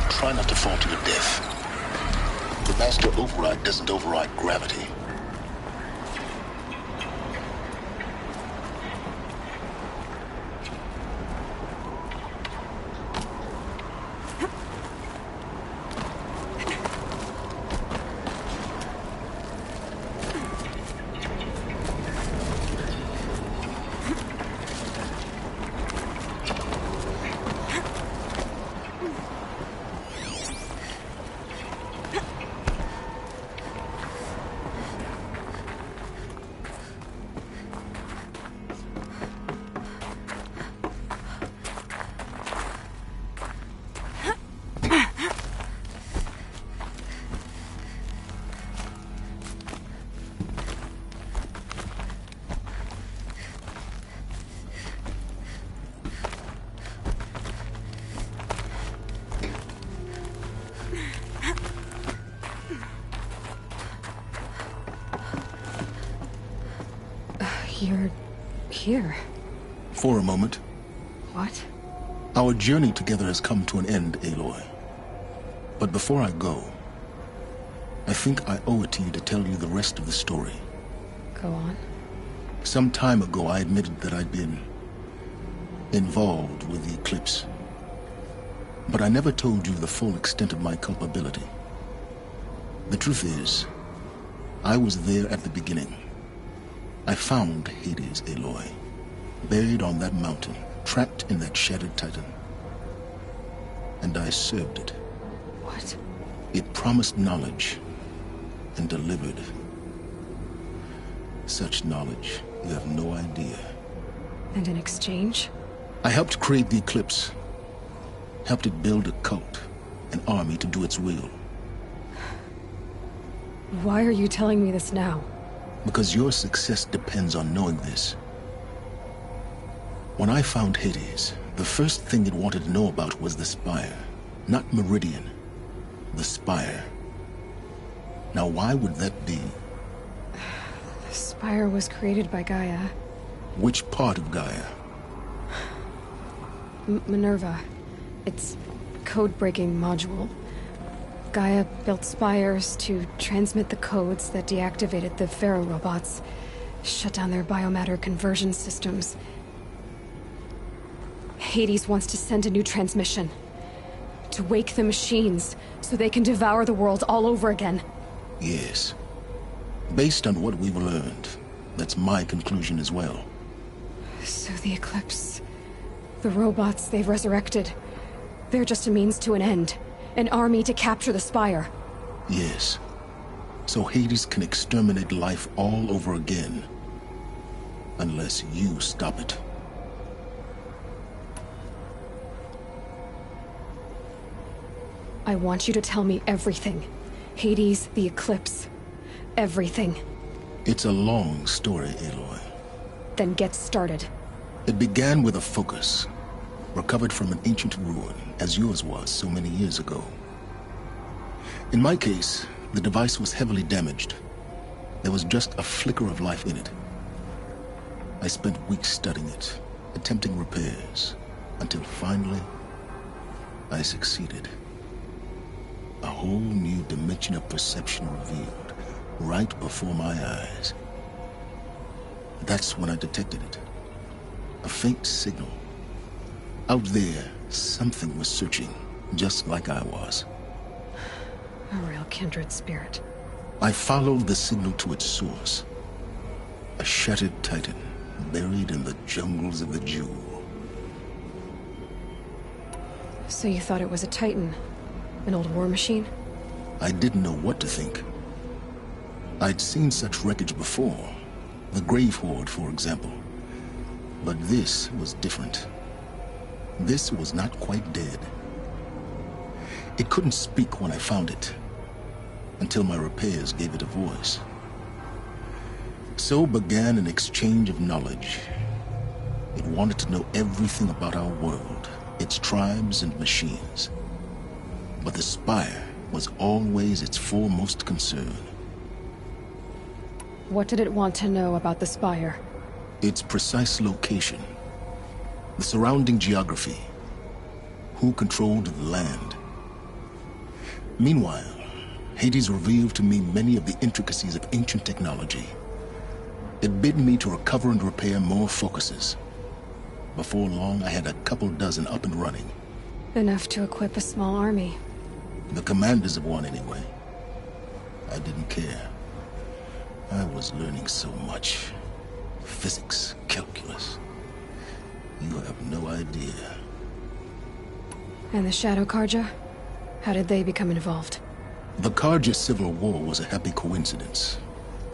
Try not to fall to your death. The Master Override doesn't override gravity. You're here. For a moment. What? Our journey together has come to an end, Aloy. But before I go, I think I owe it to you to tell you the rest of the story. Go on. Some time ago, I admitted that I'd been involved with the Eclipse. But I never told you the full extent of my culpability. The truth is, I was there at the beginning. I found Hades, Aloy, buried on that mountain, trapped in that shattered titan. And I served it. What? It promised knowledge and delivered. Such knowledge, you have no idea. And in exchange? I helped create the Eclipse. Helped it build a cult, an army to do its will. Why are you telling me this now? Because your success depends on knowing this. When I found Hades, the first thing it wanted to know about was the Spire. Not Meridian. The Spire. Now why would that be? The Spire was created by Gaia. Which part of Gaia? Minerva. Its code-breaking module. Gaia built spires to transmit the codes that deactivated the Pharaoh robots, shut down their biomatter conversion systems. Hades wants to send a new transmission. To wake the machines, so they can devour the world all over again. Yes. Based on what we've learned, that's my conclusion as well. So the Eclipse... the robots they've resurrected... they're just a means to an end. An army to capture the Spire. Yes. So Hades can exterminate life all over again. Unless you stop it. I want you to tell me everything. Hades, the Eclipse. Everything. It's a long story, Aloy. Then get started. It began with a focus. Recovered from an ancient ruin, as yours was so many years ago. In my case, the device was heavily damaged. There was just a flicker of life in it. I spent weeks studying it, attempting repairs, until finally, I succeeded. A whole new dimension of perception revealed, right before my eyes. That's when I detected it. A faint signal. Out there, something was searching, just like I was. A real kindred spirit. I followed the signal to its source. A shattered titan, buried in the jungles of the Jewel. So you thought it was a Titan? An old war machine? I didn't know what to think. I'd seen such wreckage before. The Grave Horde, for example. But this was different. This was not quite dead. It couldn't speak when I found it, until my repairs gave it a voice. So began an exchange of knowledge. It wanted to know everything about our world, its tribes and machines. But the Spire was always its foremost concern. What did it want to know about the Spire? Its precise location, the surrounding geography, who controlled the land. Meanwhile, Hades revealed to me many of the intricacies of ancient technology. It bid me to recover and repair more focuses. Before long, I had a couple dozen up and running. Enough to equip a small army. The commanders of one, anyway. I didn't care. I was learning so much. Physics, calculus. You have no idea. And the Shadow Carja? How did they become involved? The Carja Civil War was a happy coincidence.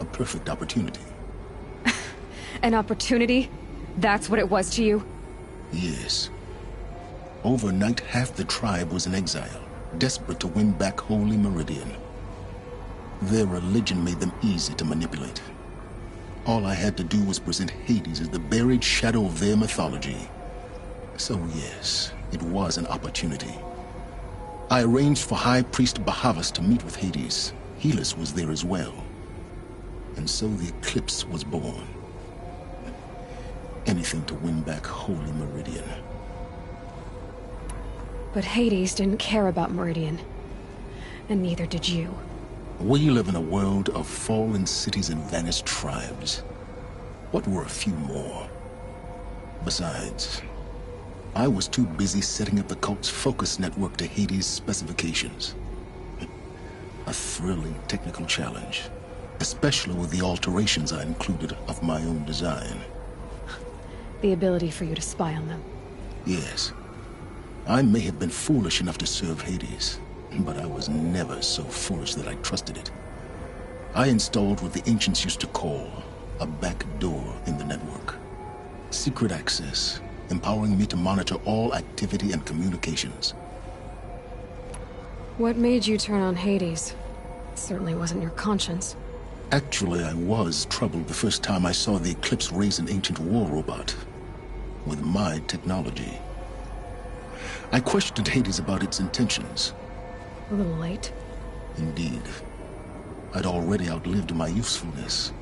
A perfect opportunity. An opportunity? That's what it was to you? Yes. Overnight, half the tribe was in exile, desperate to win back Holy Meridian. Their religion made them easy to manipulate. All I had to do was present Hades as the buried shadow of their mythology. So yes, it was an opportunity. I arranged for High Priest Bahavas to meet with Hades. Helis was there as well. And so the Eclipse was born. Anything to win back Holy Meridian. But Hades didn't care about Meridian. And neither did you. We live in a world of fallen cities and vanished tribes. What were a few more? Besides, I was too busy setting up the cult's focus network to Hades' specifications. A thrilling technical challenge, especially with the alterations I included of my own design. The ability for you to spy on them. Yes. I may have been foolish enough to serve Hades, but I was never so foolish that I trusted it. I installed what the ancients used to call a back door in the network. Secret access, empowering me to monitor all activity and communications. What made you turn on Hades? It certainly wasn't your conscience. Actually, I was troubled the first time I saw the Eclipse raise an ancient war robot. With my technology. I questioned Hades about its intentions. A little late. Indeed. I'd already outlived my usefulness.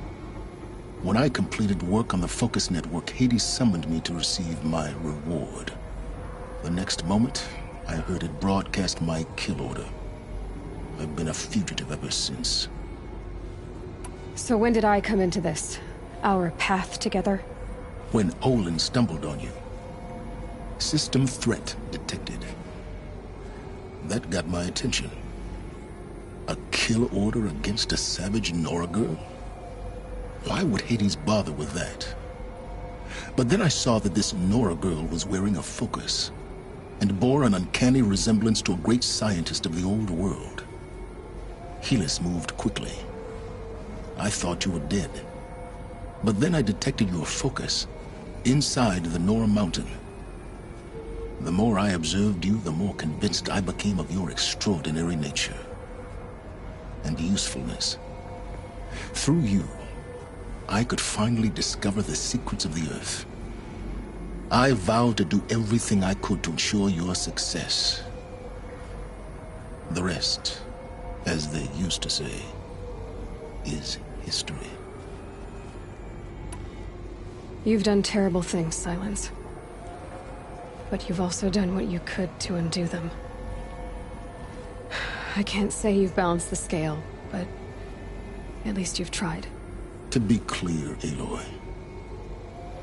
When I completed work on the Focus Network, Hades summoned me to receive my reward. The next moment, I heard it broadcast my kill order. I've been a fugitive ever since. So when did I come into this? Our path together? When Olin stumbled on you. System threat detected. That got my attention. A kill order against a savage Nora girl? Why would Hades bother with that? But then I saw that this Nora girl was wearing a focus, and bore an uncanny resemblance to a great scientist of the old world. Helis moved quickly. I thought you were dead. But then I detected your focus inside the Nora mountain. The more I observed you, the more convinced I became of your extraordinary nature and usefulness. Through you, I could finally discover the secrets of the Earth. I vowed to do everything I could to ensure your success. The rest, as they used to say, is history. You've done terrible things, Silence. But you've also done what you could to undo them. I can't say you've balanced the scale, but at least you've tried. To be clear, Aloy,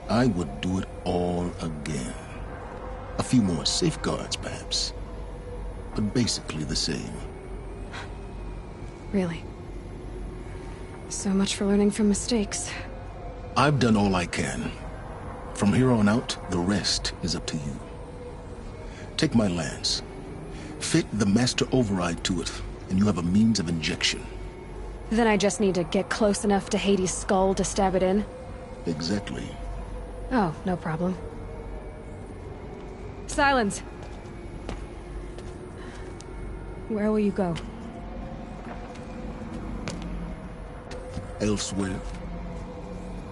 I would do it all again. A few more safeguards, perhaps, but basically the same. Really? So much for learning from mistakes. I've done all I can. From here on out, the rest is up to you. Take my lance. Fit the master override to it, and you have a means of injection. Then I just need to get close enough to Hades' skull to stab it in? Exactly. Oh, no problem. Silence! Where will you go? Elsewhere.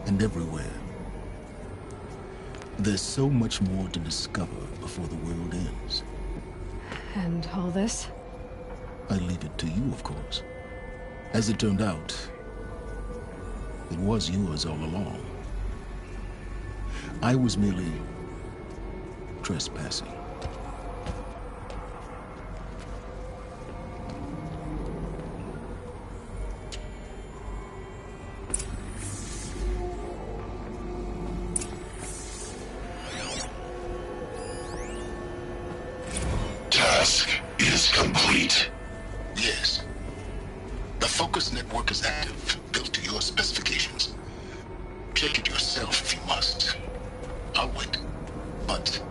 And everywhere. There's so much more to discover before the world ends. And all this? I leave it to you, of course. As it turned out, it was yours all along. I was merely trespassing. Task is complete. Yes. The focus network is active, built to your specifications. Check it yourself if you must. I'll wait. But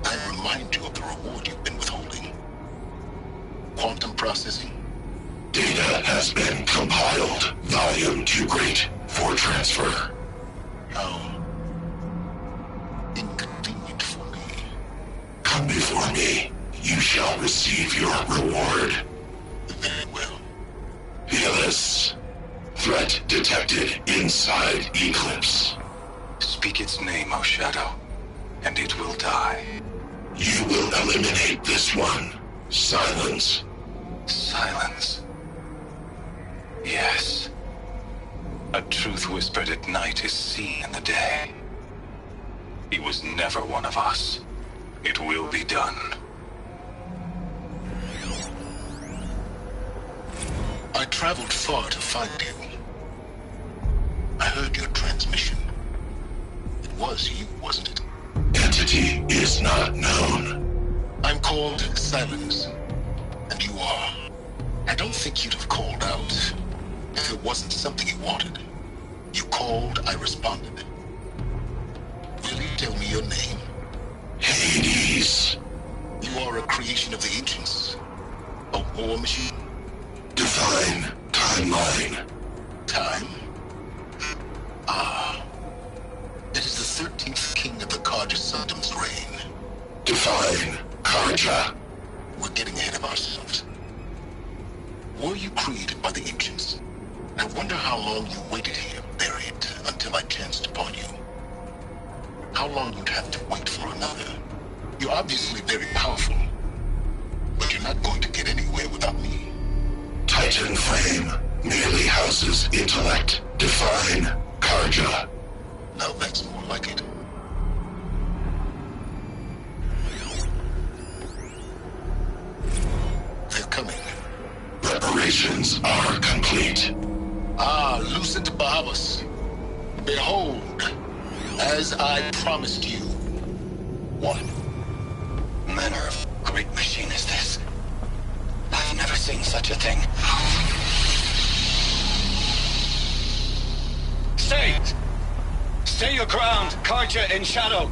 I remind you of the reward you've been withholding. Quantum processing. Data has been compiled. Volume too great for transfer. How inconvenient for me. Come before me. You shall receive your reward. Very well. Helis. Threat detected inside Eclipse. Speak its name, O Shadow, and it will die. You will eliminate this one. Silence. Silence. Yes. A truth whispered at night is seen in the day. He was never one of us. It will be done. I traveled far to find you. I heard your transmission. It was you, wasn't it? Entity is not known. I'm called Silence, and you are. I don't think you'd have called out if it wasn't something you wanted. You called, I responded. Will you tell me your name? Hades. You are a creation of the ancients. A war machine? Define timeline. Time? Ah. It is the 13th king of the Carja Sanctum's reign. Define Carja. We're getting ahead of ourselves. Were you created by the ancients? I wonder how long you waited here, buried, until I chanced upon you. How long you'd have to wait for another. You're obviously very powerful, but you're not going to get anywhere without me. Titan Flame merely houses intellect. Define Carja. Now that's more like it. They're coming. Preparations are complete. Ah, Lucent Bahavas. Behold, as I promised you. What manner of great machine is this? I've never seen such a thing. Stay! Stay your ground, Carja in shadow.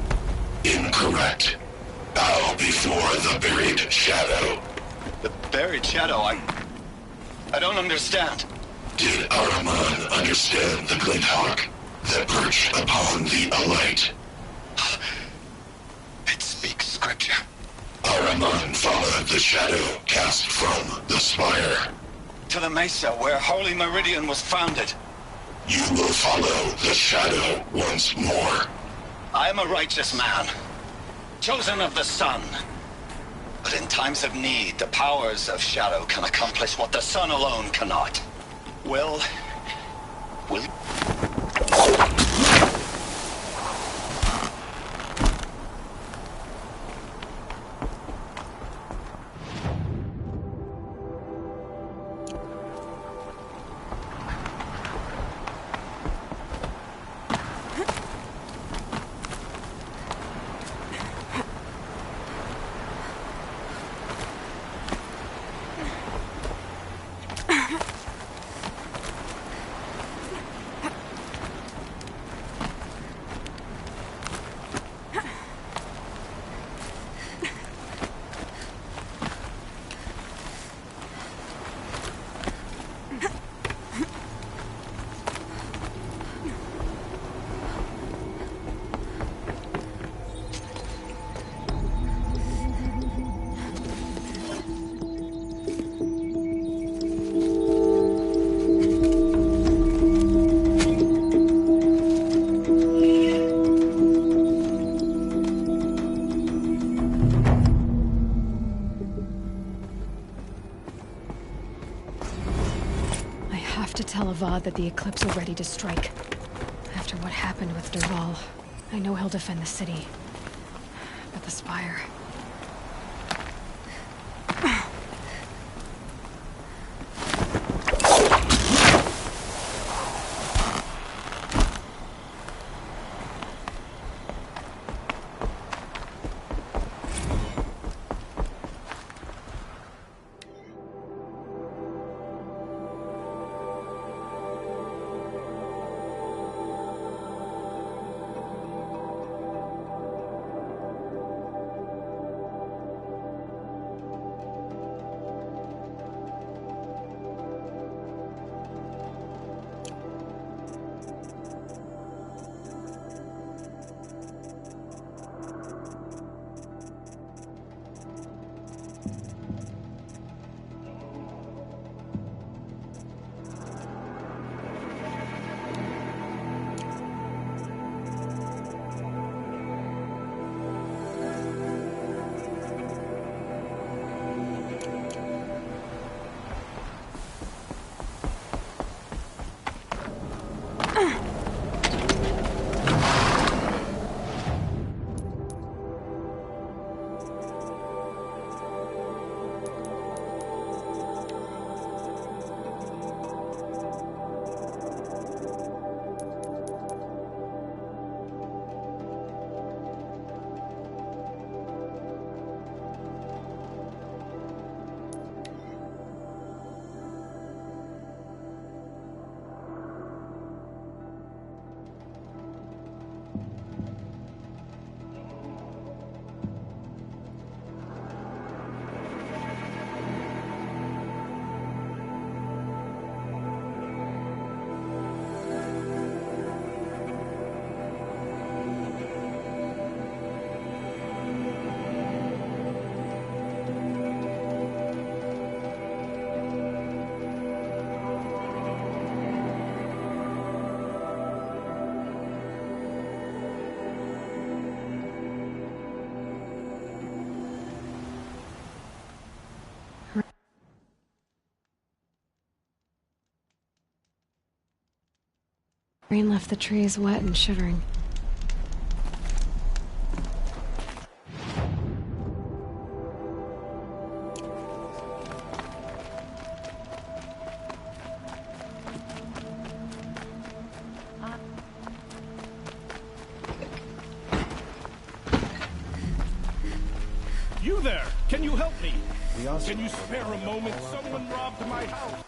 Incorrect. Bow before the buried shadow. The buried shadow? I don't understand. Did Ahriman understand the glint hawk that perched upon the alight? It speaks scripture. Ahriman followed the shadow cast from the spire. To the mesa where Holy Meridian was founded. You will follow the shadow once more. I am a righteous man, chosen of the sun. But in times of need, the powers of shadow can accomplish what the sun alone cannot. Will... have to tell Avad that the Eclipse are ready to strike. After what happened with Dervahl, I know he'll defend the city. But the Spire... Rain left the trees wet and shivering. You there! Can you help me? Can you spare a moment? Someone robbed my house!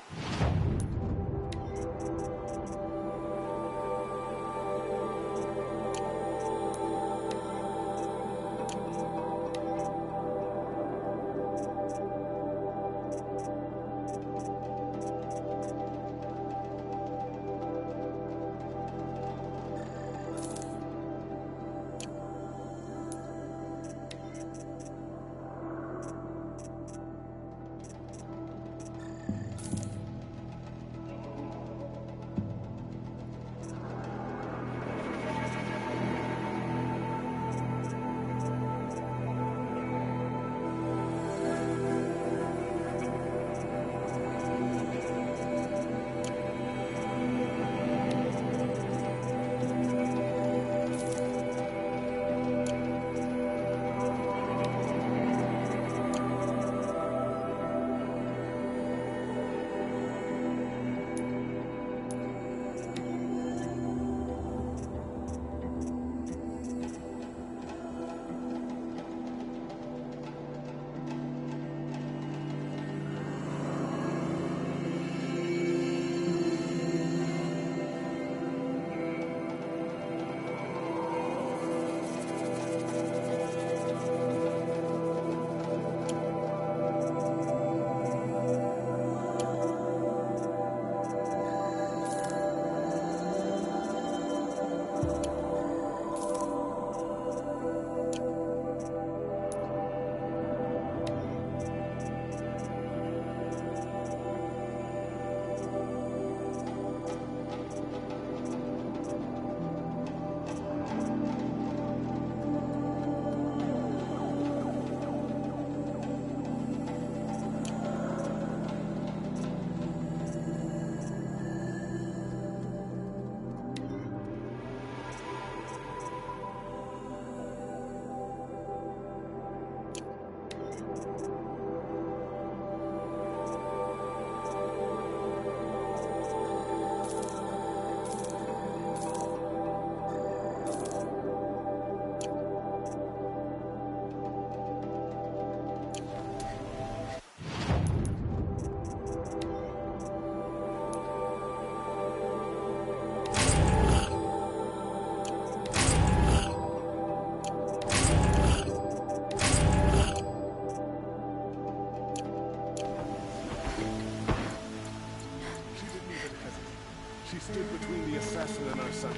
stood between the assassin and our son.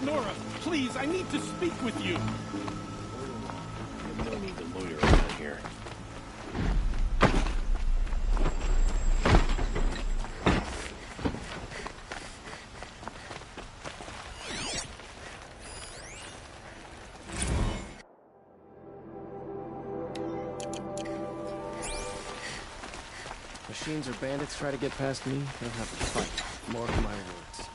Nora, please, I need to speak with you. No need to loiter around here. Machines or bandits try to get past me, they'll have to fight. Mark my words.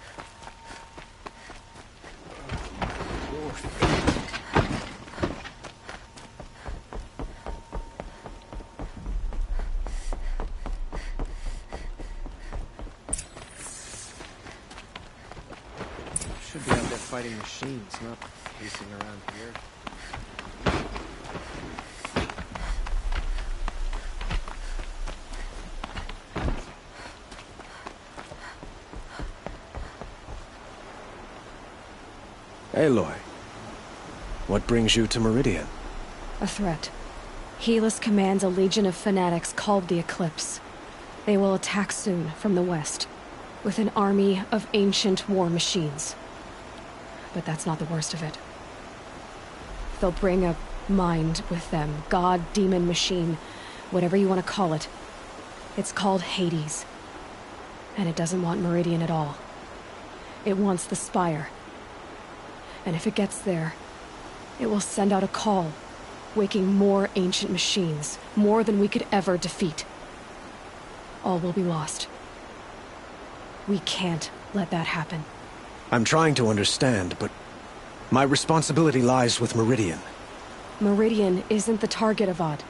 Should be out there fighting machines, not pacing around here. Aloy, what brings you to Meridian? A threat. Helis commands a legion of fanatics called the Eclipse. They will attack soon from the west, with an army of ancient war machines. But that's not the worst of it. They'll bring a mind with them, god, demon, machine, whatever you want to call it. It's called Hades. And it doesn't want Meridian at all. It wants the Spire. And if it gets there, it will send out a call, waking more ancient machines, more than we could ever defeat. All will be lost. We can't let that happen. I'm trying to understand, but my responsibility lies with Meridian. Meridian isn't the target, Avad.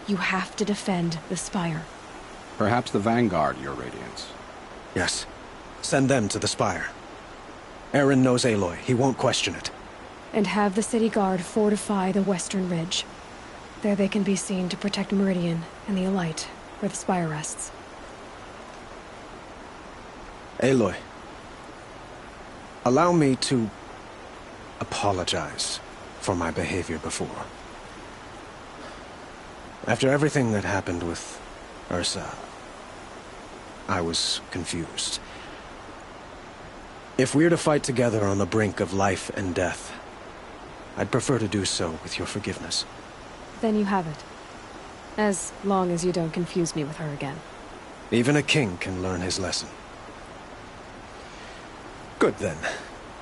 You have to defend the Spire. Perhaps the Vanguard, Your Radiance. Yes. Send them to the Spire. Eren knows Aloy. He won't question it. And have the City Guard fortify the Western Ridge. There they can be seen to protect Meridian and the Elite, where the Spire rests. Aloy, allow me to apologize for my behavior before. After everything that happened with Ursa, I was confused. If we're to fight together on the brink of life and death, I'd prefer to do so with your forgiveness. Then you have it. As long as you don't confuse me with her again. Even a king can learn his lesson. Good then.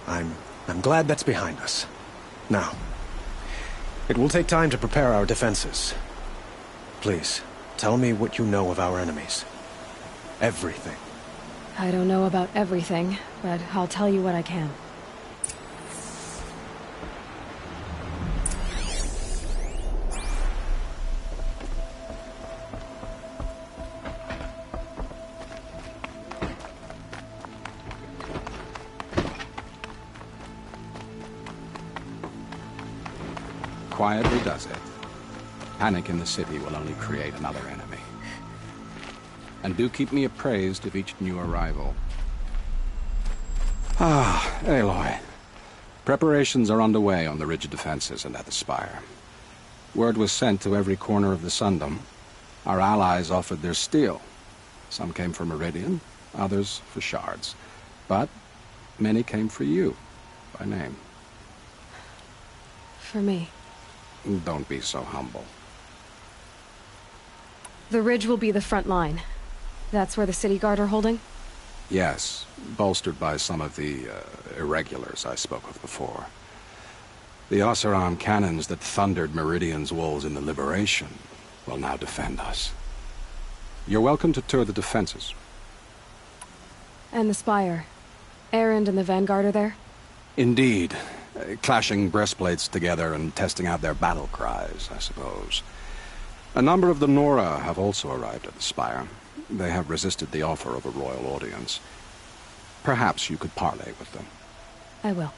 I'm glad that's behind us. Now, it will take time to prepare our defenses. Please, tell me what you know of our enemies. Everything. I don't know about everything, but I'll tell you what I can. Quietly does it. Panic in the city will only create another enemy. And do keep me appraised of each new arrival. Ah, Aloy. Preparations are underway on the ridge defenses and at the Spire. Word was sent to every corner of the Sundom. Our allies offered their steel. Some came for Meridian, others for shards. But many came for you, by name. For me. Don't be so humble. The ridge will be the front line. That's where the City Guard are holding? Yes, bolstered by some of the irregulars I spoke of before. The Oseram cannons that thundered Meridian's walls in the Liberation will now defend us. You're welcome to tour the defenses. And the Spire. Erend and the Vanguard are there? Indeed. Clashing breastplates together and testing out their battle cries, I suppose. A number of the Nora have also arrived at the Spire. They have resisted the offer of a royal audience. Perhaps you could parley with them. I will.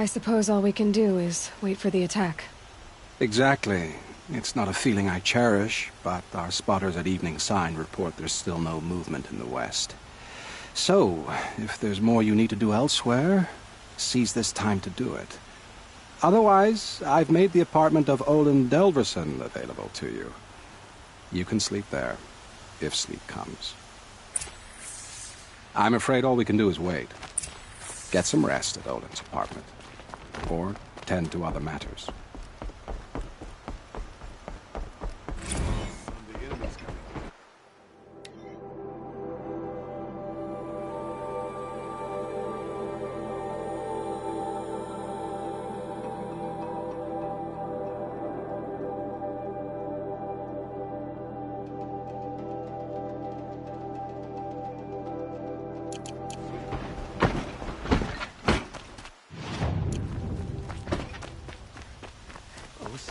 I suppose all we can do is wait for the attack. Exactly. It's not a feeling I cherish, but our spotters at Evening Sign report there's still no movement in the west. So, if there's more you need to do elsewhere, seize this time to do it. Otherwise, I've made the apartment of Olin Delverson available to you. You can sleep there, if sleep comes. I'm afraid all we can do is wait. Get some rest at Olin's apartment. Or tend to other matters.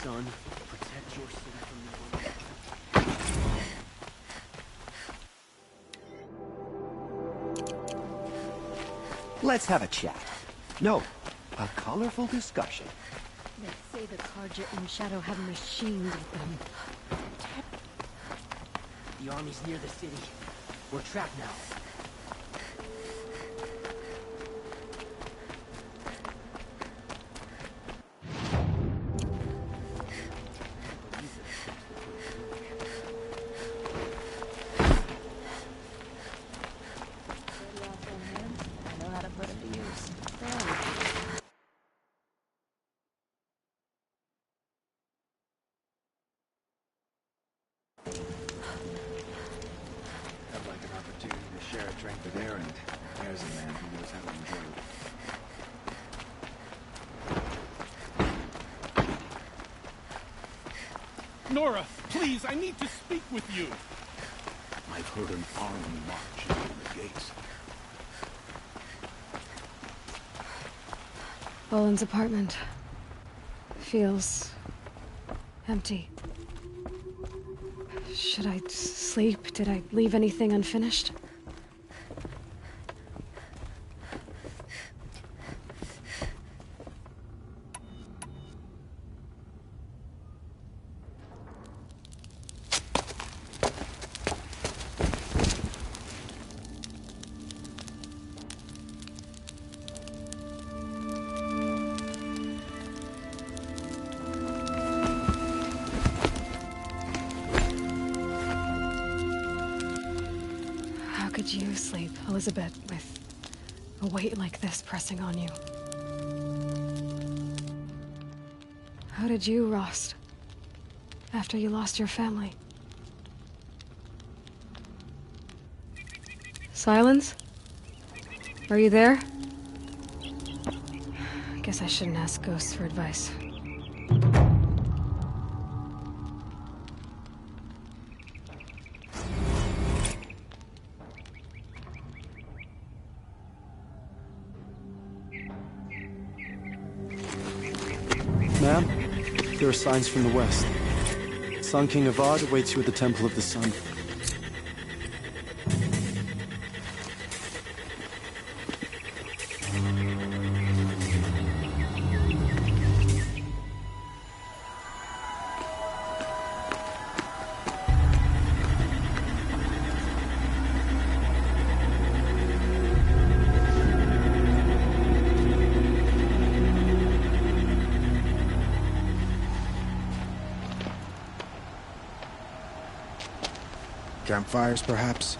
Son, protect your son from Let's have a chat. No, a colorful discussion. They say the Carja and Shadow have machines with them. The army's near the city. We're trapped now. Nora, please, I need to speak with you. I've heard an army marching in the gates. Olin's apartment feels empty. Should I sleep? Did I leave anything unfinished? How could you sleep, Elizabeth, with a weight like this pressing on you? How did you, Rost, after you lost your family? Silence? Are you there? Guess I shouldn't ask ghosts for advice. Ma'am, there are signs from the west. Sun King Avad awaits you at the Temple of the Sun. Campfires, perhaps?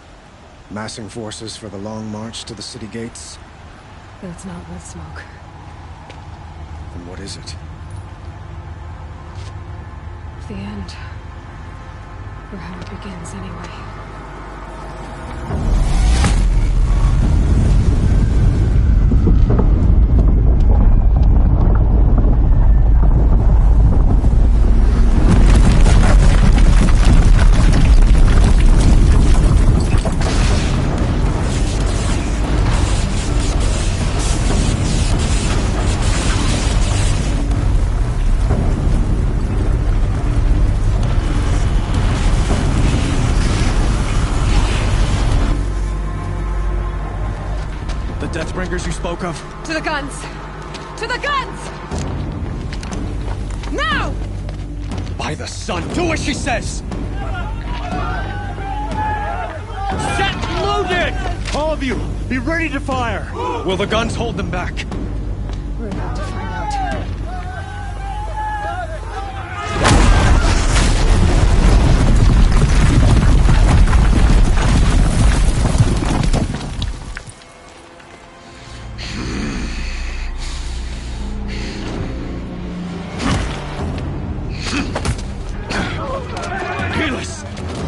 Massing forces for the long march to the city gates? That's not with smoke. Then what is it? The end. Or how it begins, anyway. Deathbringers you spoke of? To the guns! To the guns! Now! By the sun, do as she says! Set loaded! All of you, be ready to fire! Will the guns hold them back? We're about to find out.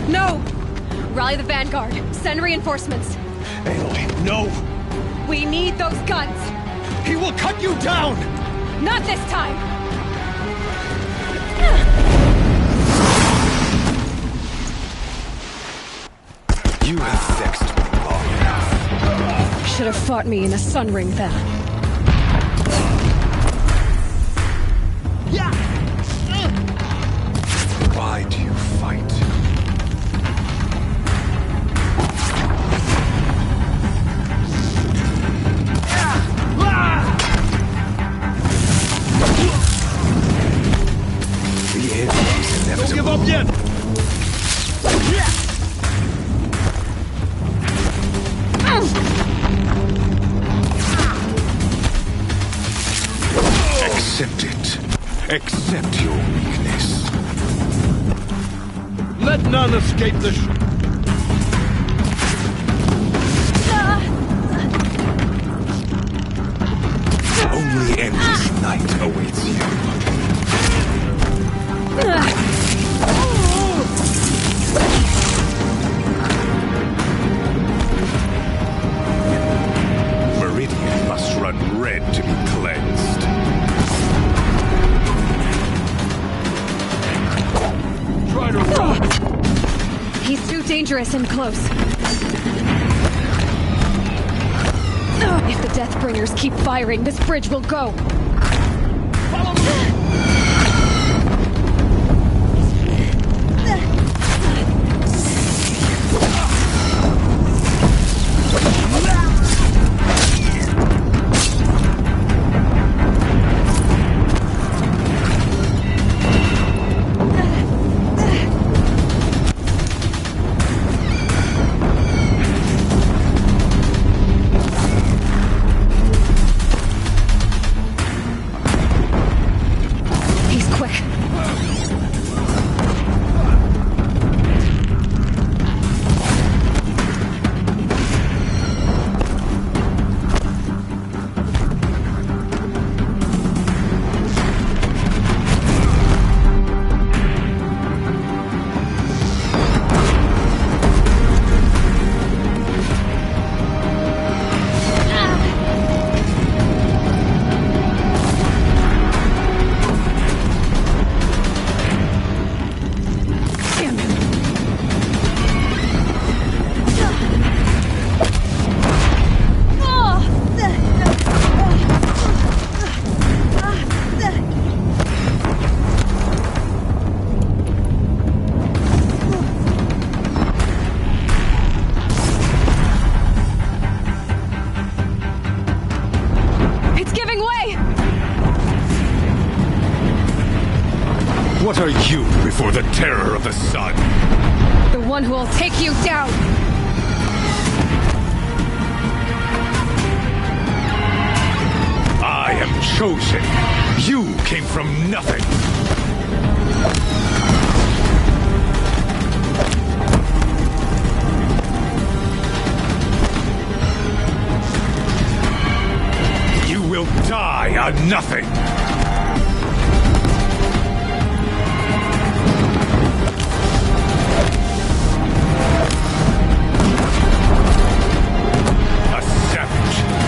No! Rally the Vanguard. Send reinforcements. Aloy, no! We need those guns! He will cut you down! Not this time! You have vexed me long enough. Should have fought me in a sun ring then. Why do you fight? The end is inevitable. Don't give up yet! Accept it. Accept your weakness. Let none escape the Only endless night awaits you. Meridian must run red to be cleansed. Try to run! He's too dangerous and close. If the Deathbringers keep firing, this bridge will go. Follow me! What are you before the terror of the sun? The one who will take you down! I am chosen. You came from nothing. You will die on nothing.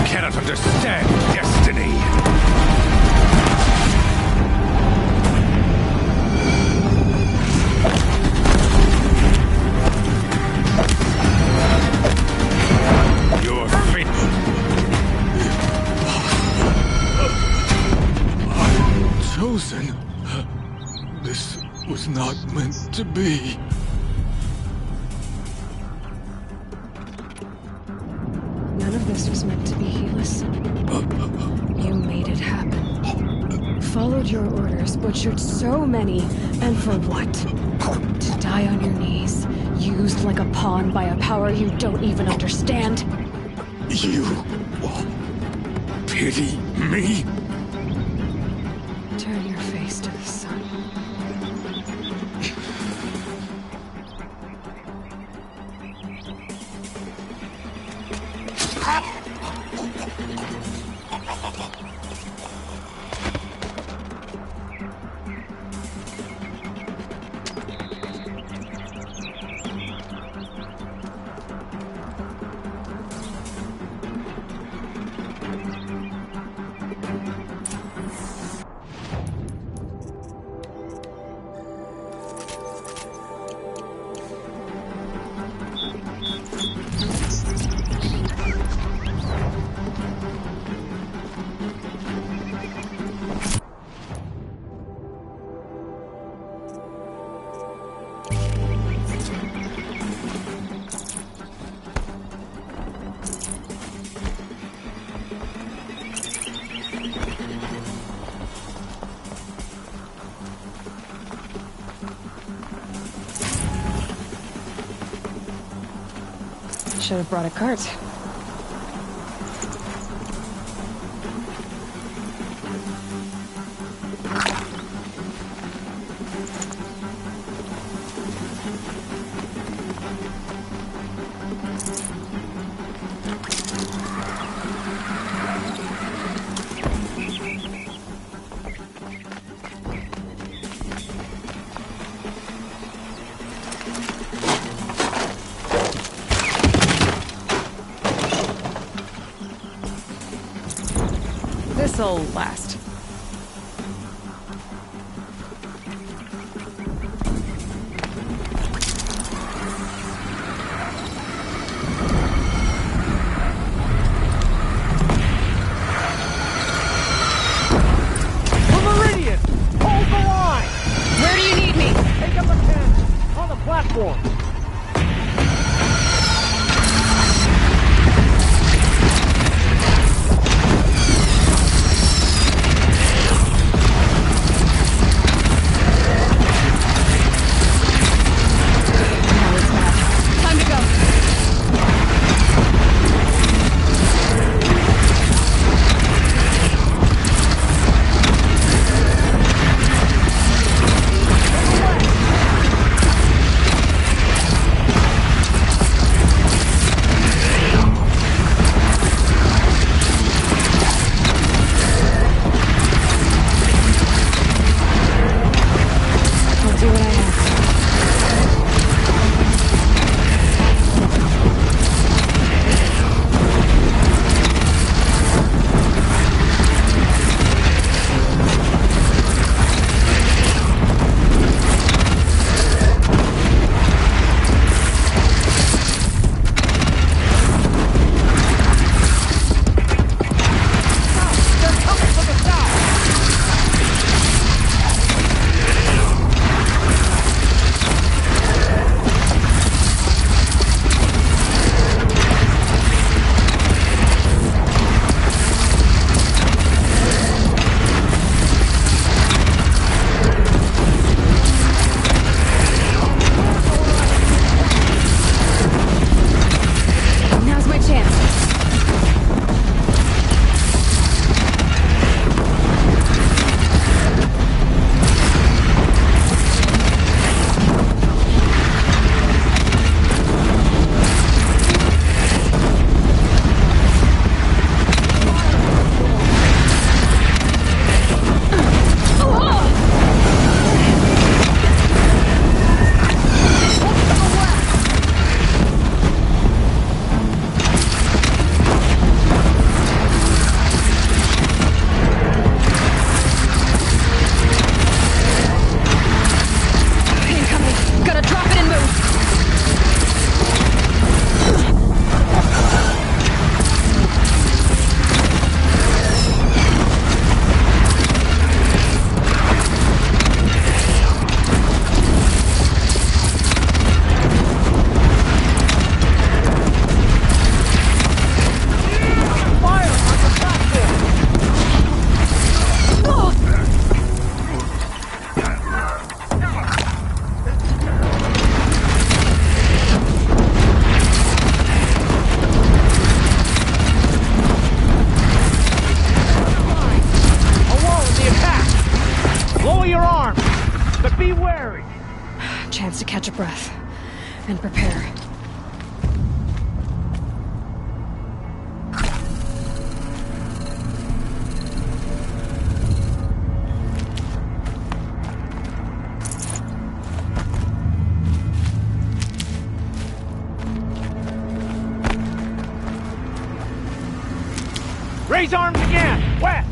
Cannot understand destiny. Your fate. I'm chosen. This was not meant to be. None of this was meant to be, Helis. You made it happen. Followed your orders, butchered so many, and for what? To die on your knees, used like a pawn by a power you don't even understand? You pity me? Turn your face to the sun. Should have brought a cart. This'll last. Meridian! Hold the line! Where do you need me? Take up a tent on the platform. but be wary. Chance to catch a breath and prepare. Raise arms again! West!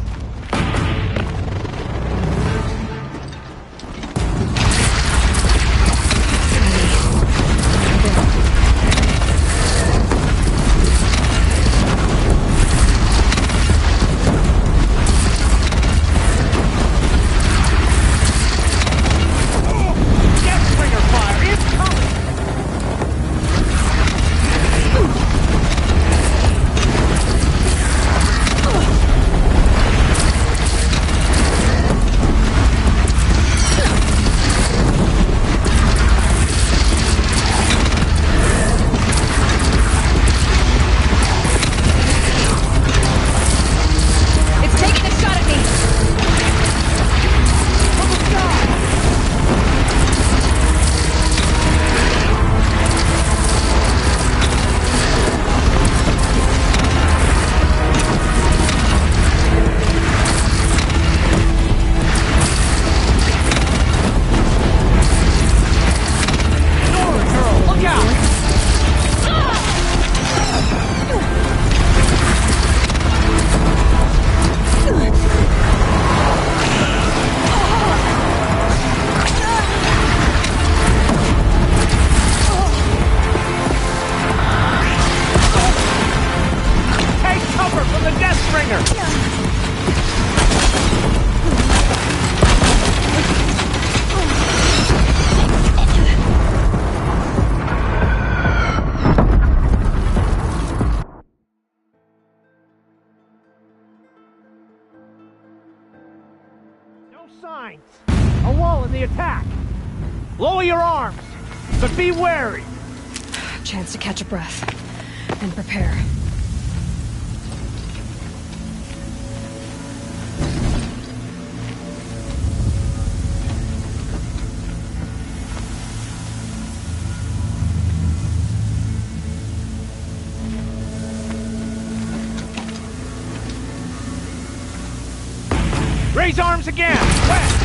Signs. A lull in the attack. Lower your arms, but be wary. Chance to catch a breath and prepare. Raise arms again! West!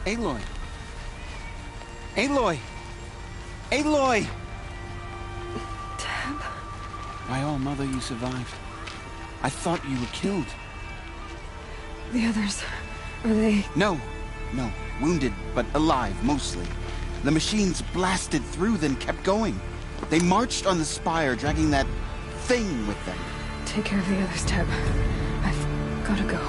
Aloy! Aloy! Aloy! Dad? My own mother, you survived. I thought you were killed. The others, are they... No. Wounded, but alive, mostly. The machines blasted through, then kept going. They marched on the spire, dragging that thing with them. Take care of the others, Teb. I've gotta go.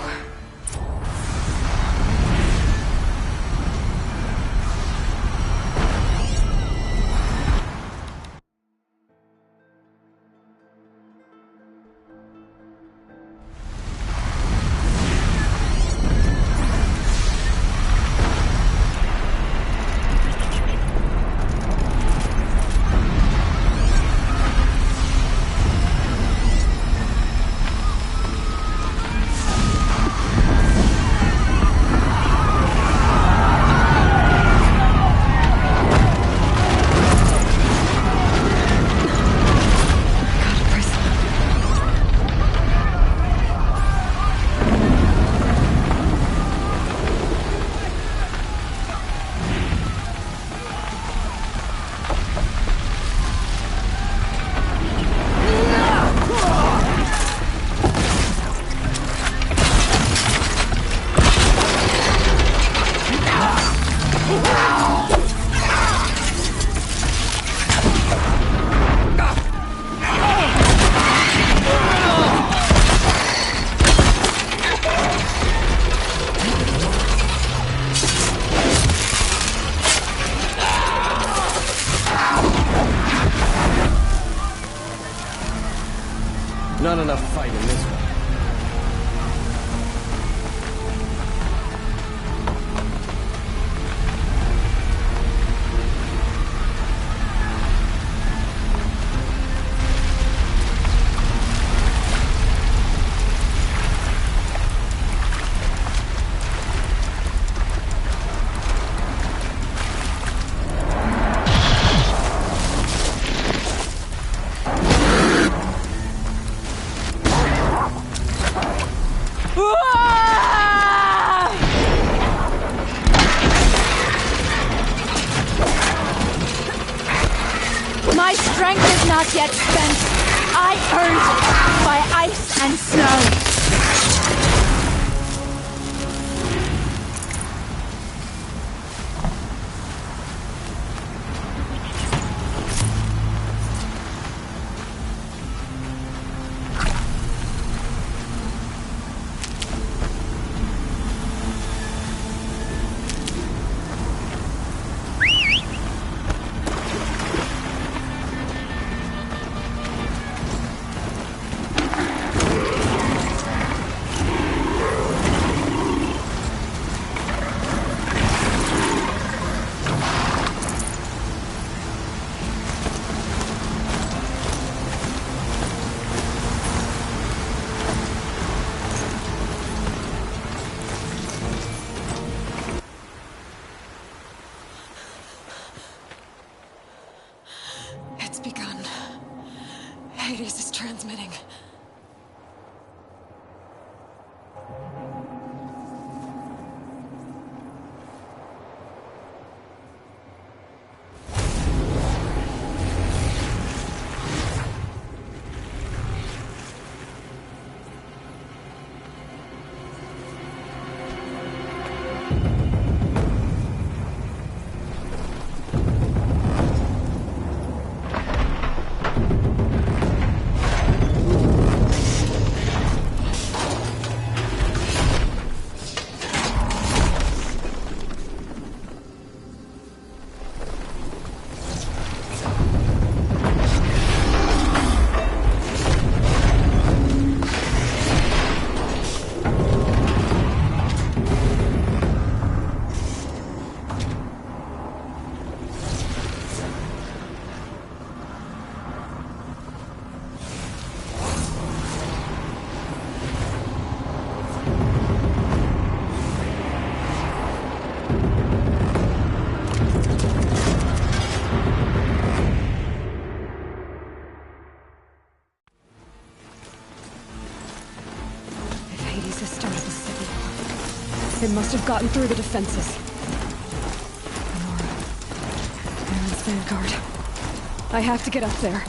Not enough fight in this one. My strength is not yet spent. I earned it by ice and snow. It's begun. Hades is transmitting. It must have gotten through the defenses. Nora. Aaron's Vanguard. I have to get up there.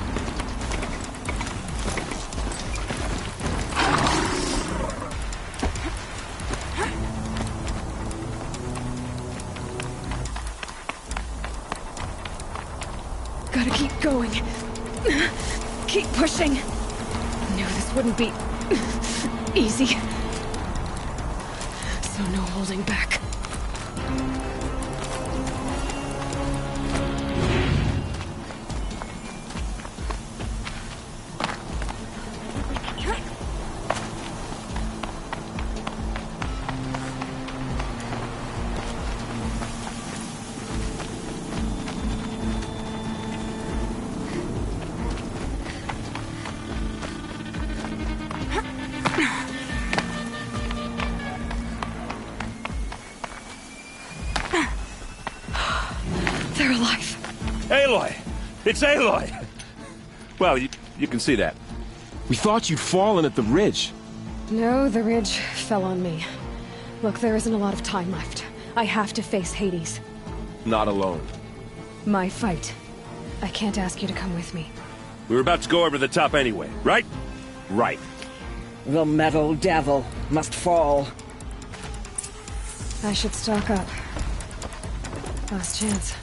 Gotta keep going. Keep pushing. Knew this wouldn't be easy. So no holding back. They're alive. Aloy! It's Aloy! Well, you can see that. We thought you'd fallen at the ridge. No, the ridge fell on me. Look, there isn't a lot of time left. I have to face Hades. Not alone. My fight. I can't ask you to come with me. We were about to go over the top anyway, right? Right. The metal devil must fall. I should stock up. Last chance.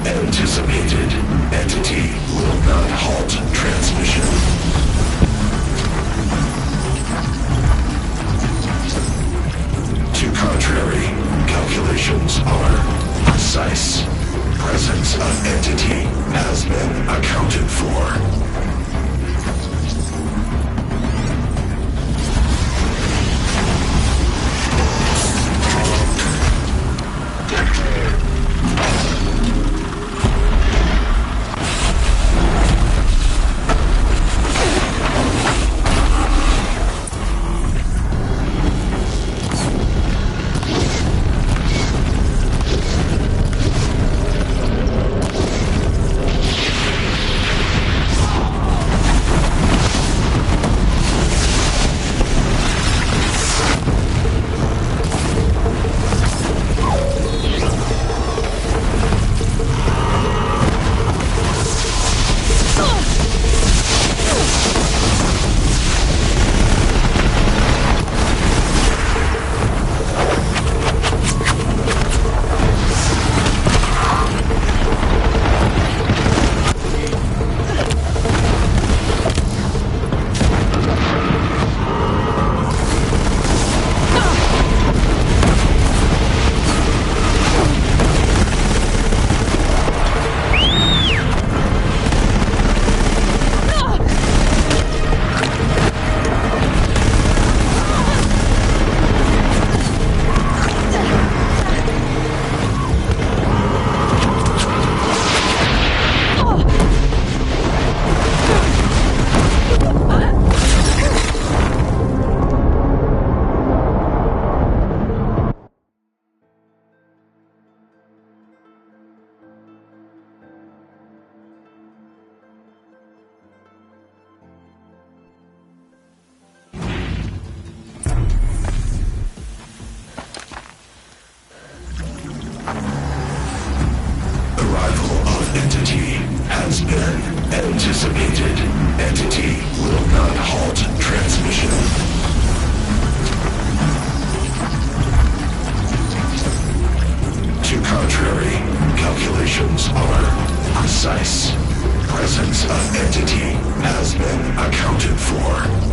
Anticipated. Entity will not halt transmission. To contrary, calculations are precise. Presence of entity has been accounted for. Anticipated. Entity will not halt transmission. To contrary, calculations are precise. Presence of entity has been accounted for.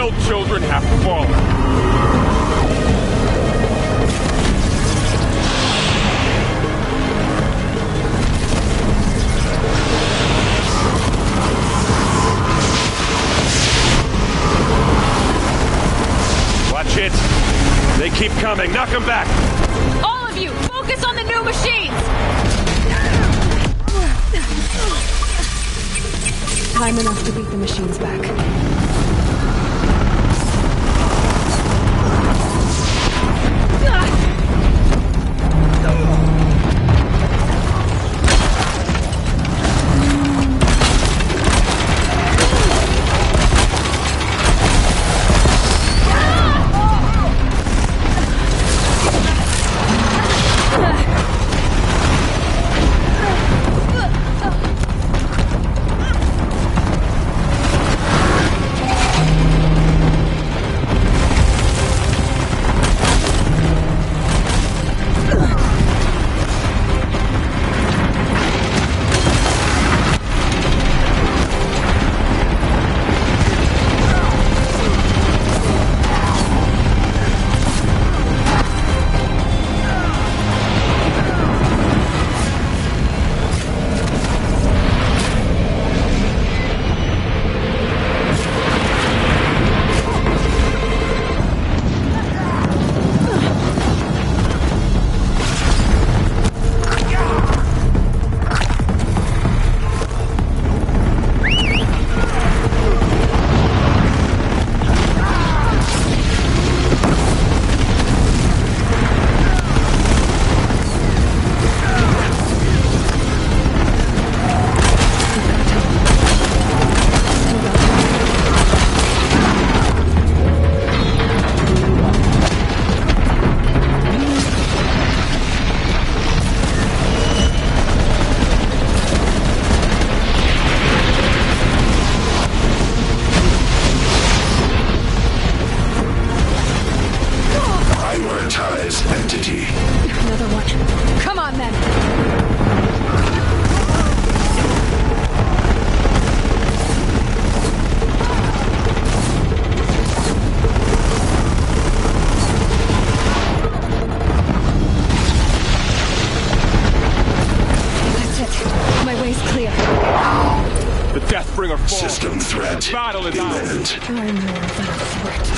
metal children have fallen. Watch it. They keep coming. Knock them back. All of you, focus on the new machines! Time enough to beat the machines back. System threat battle is imminent. I'm more than a threat.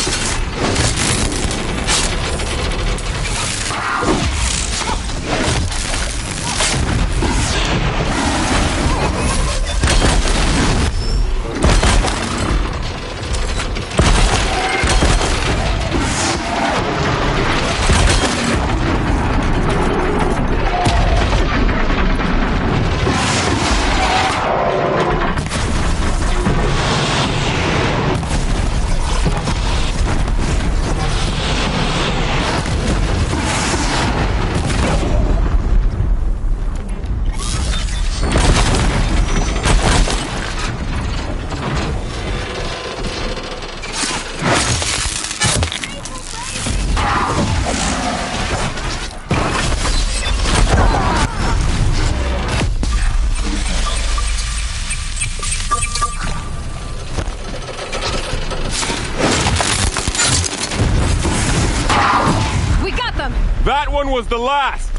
That one was the last!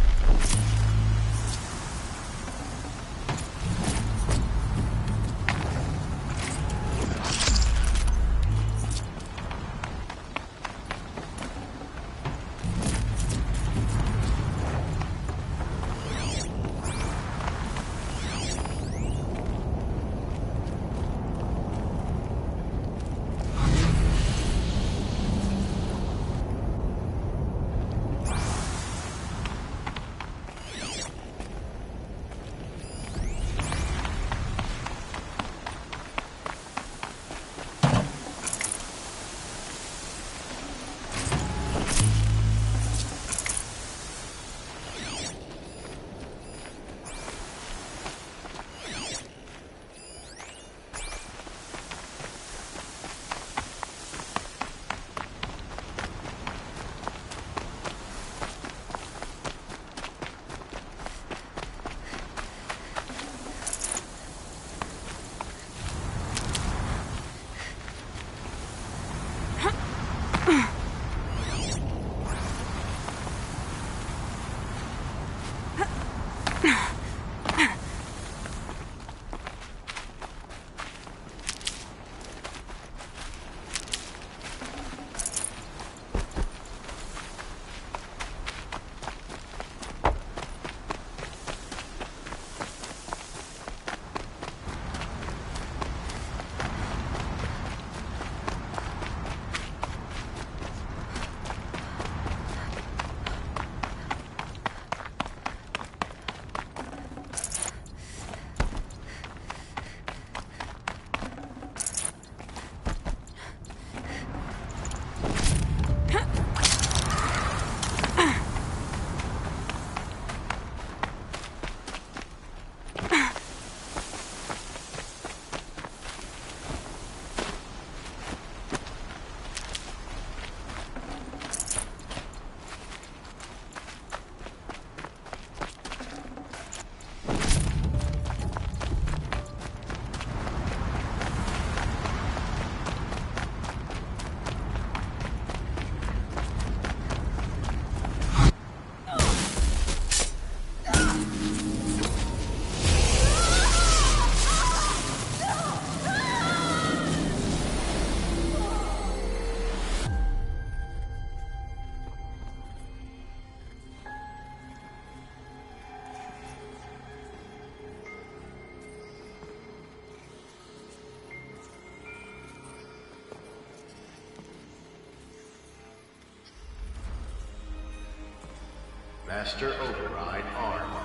Master Override armed.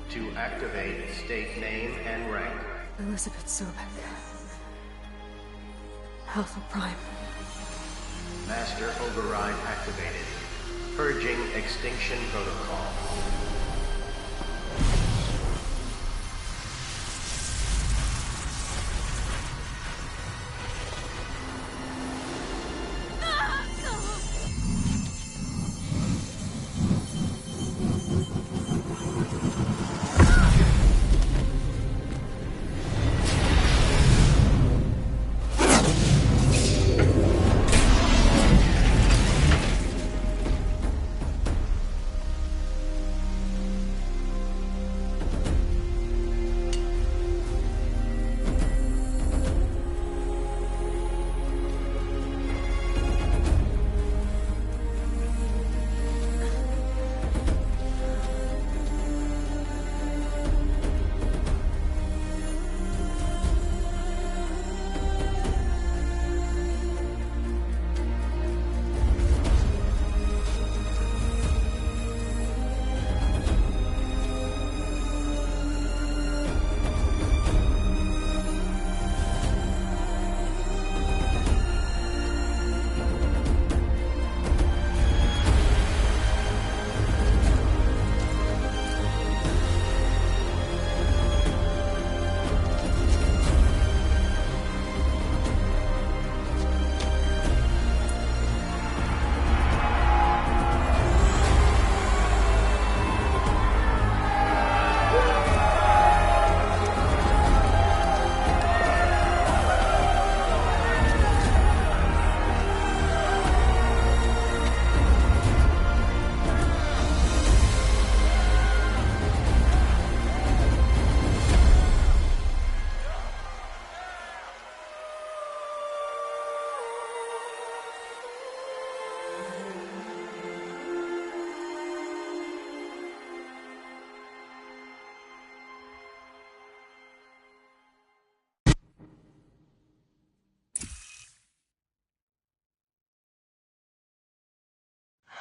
To activate, state name and rank. Elizabeth Sobek. Alpha Prime. Master Override activated. Purging Extinction Protocol.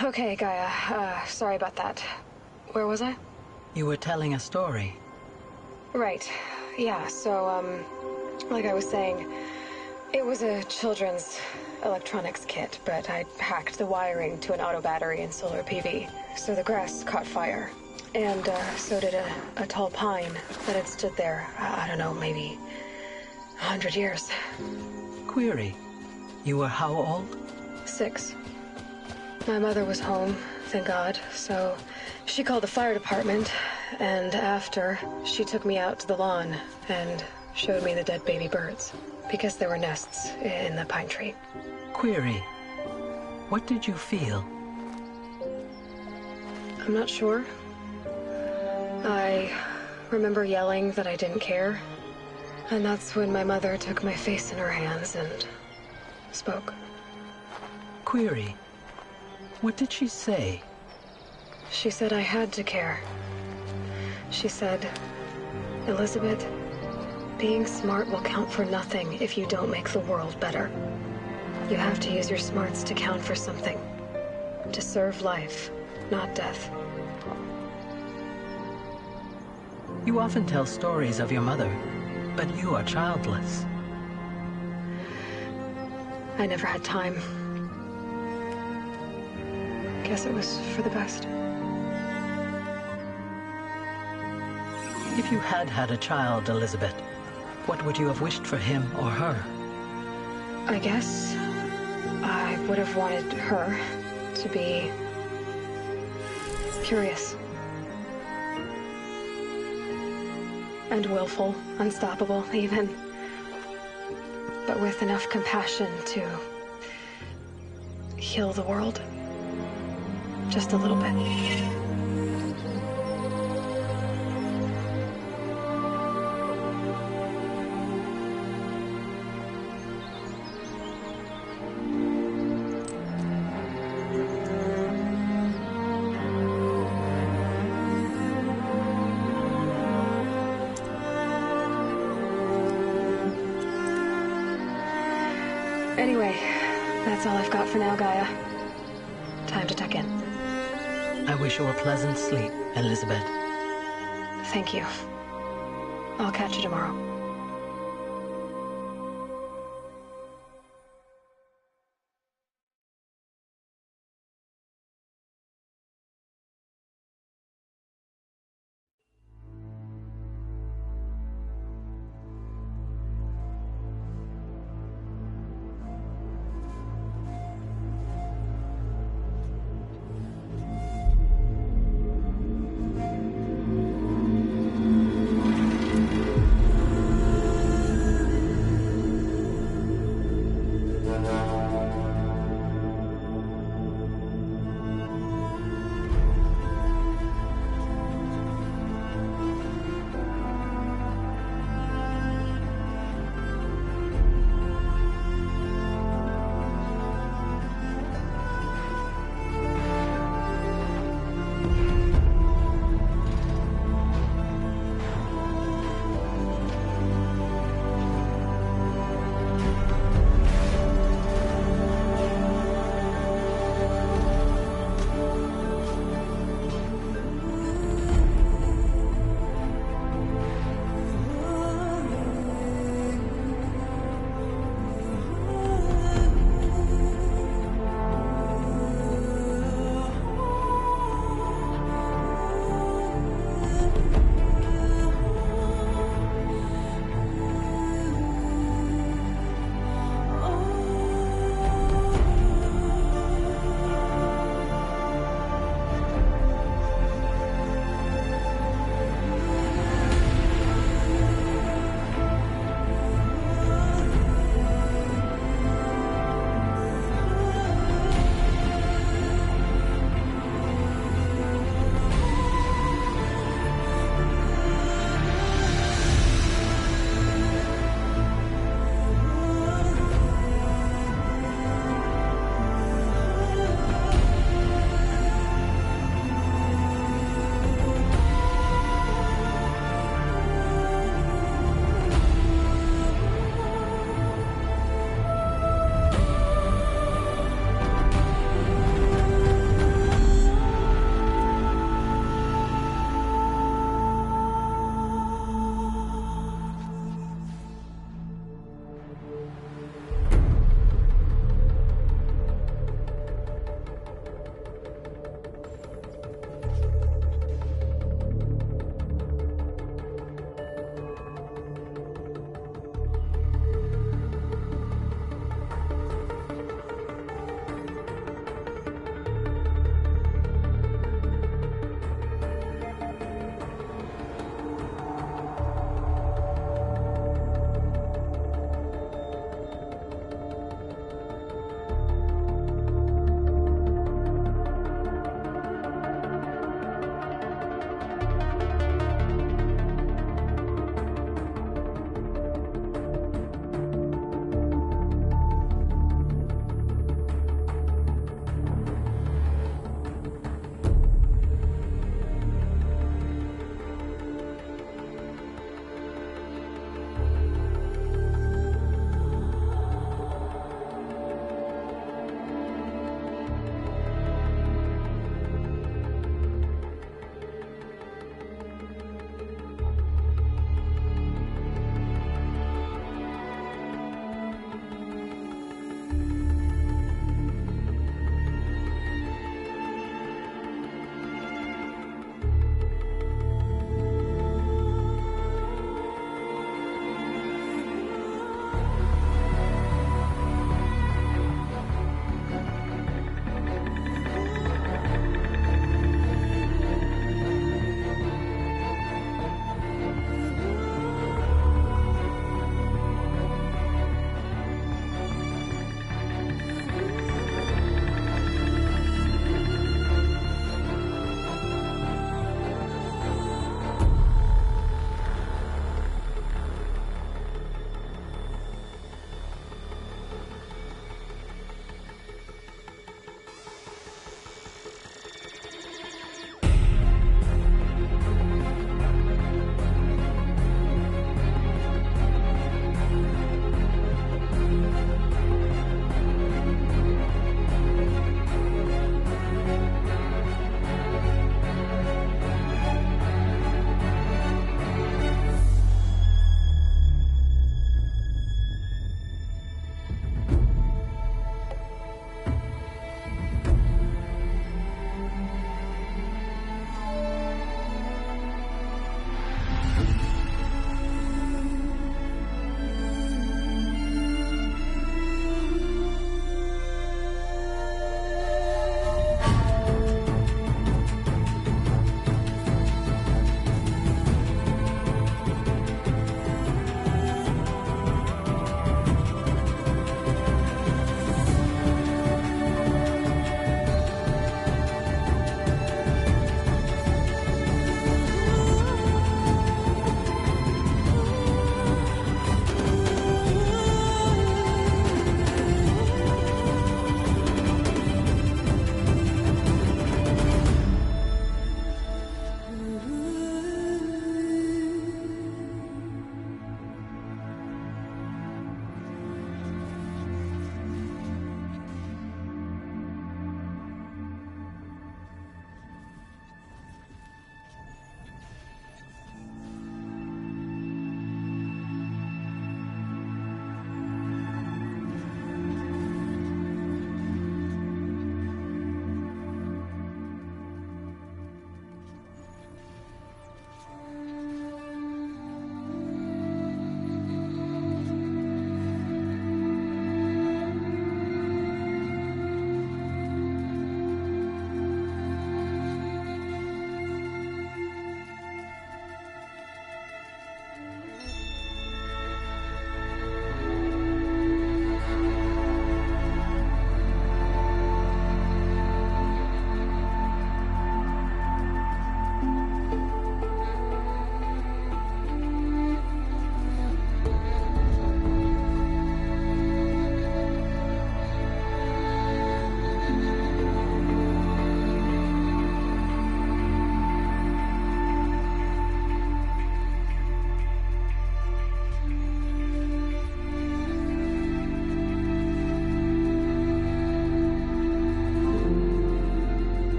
Okay, Gaia. Sorry about that. Where was I? You were telling a story. Right. Yeah, so, like I was saying, it was a children's electronics kit, but I hacked the wiring to an auto battery and solar PV. So the grass caught fire. And, so did a tall pine that had stood there, I don't know, maybe 100 years. Query. You were how old? 6. My mother was home, thank God, so she called the fire department, and after, she took me out to the lawn and showed me the dead baby birds, because there were nests in the pine tree. Query. What did you feel? I'm not sure. I remember yelling that I didn't care, and that's when my mother took my face in her hands and spoke. Query. What did she say? She said I had to care. She said, Elizabeth, being smart will count for nothing if you don't make the world better. You have to use your smarts to count for something. To serve life, not death. You often tell stories of your mother, but you are childless. I never had time. Guess it was for the best. If you had had a child, Elizabeth, what would you have wished for him or her? I guess I would have wanted her to be curious. And willful, unstoppable, even. But with enough compassion to heal the world. Just a little bit. Anyway, that's all I've got for now, Gaia. Time to tuck in. I wish you a pleasant sleep, Elizabeth. Thank you. I'll catch you tomorrow.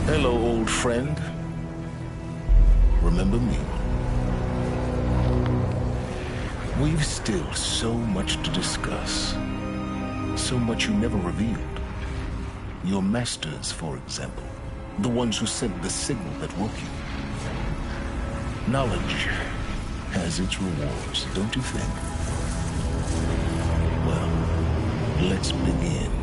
Hello, old friend. Remember me? We've still so much to discuss. So much you never revealed. Your masters, for example. The ones who sent the signal that woke you. Knowledge has its rewards, don't you think? Well, let's begin.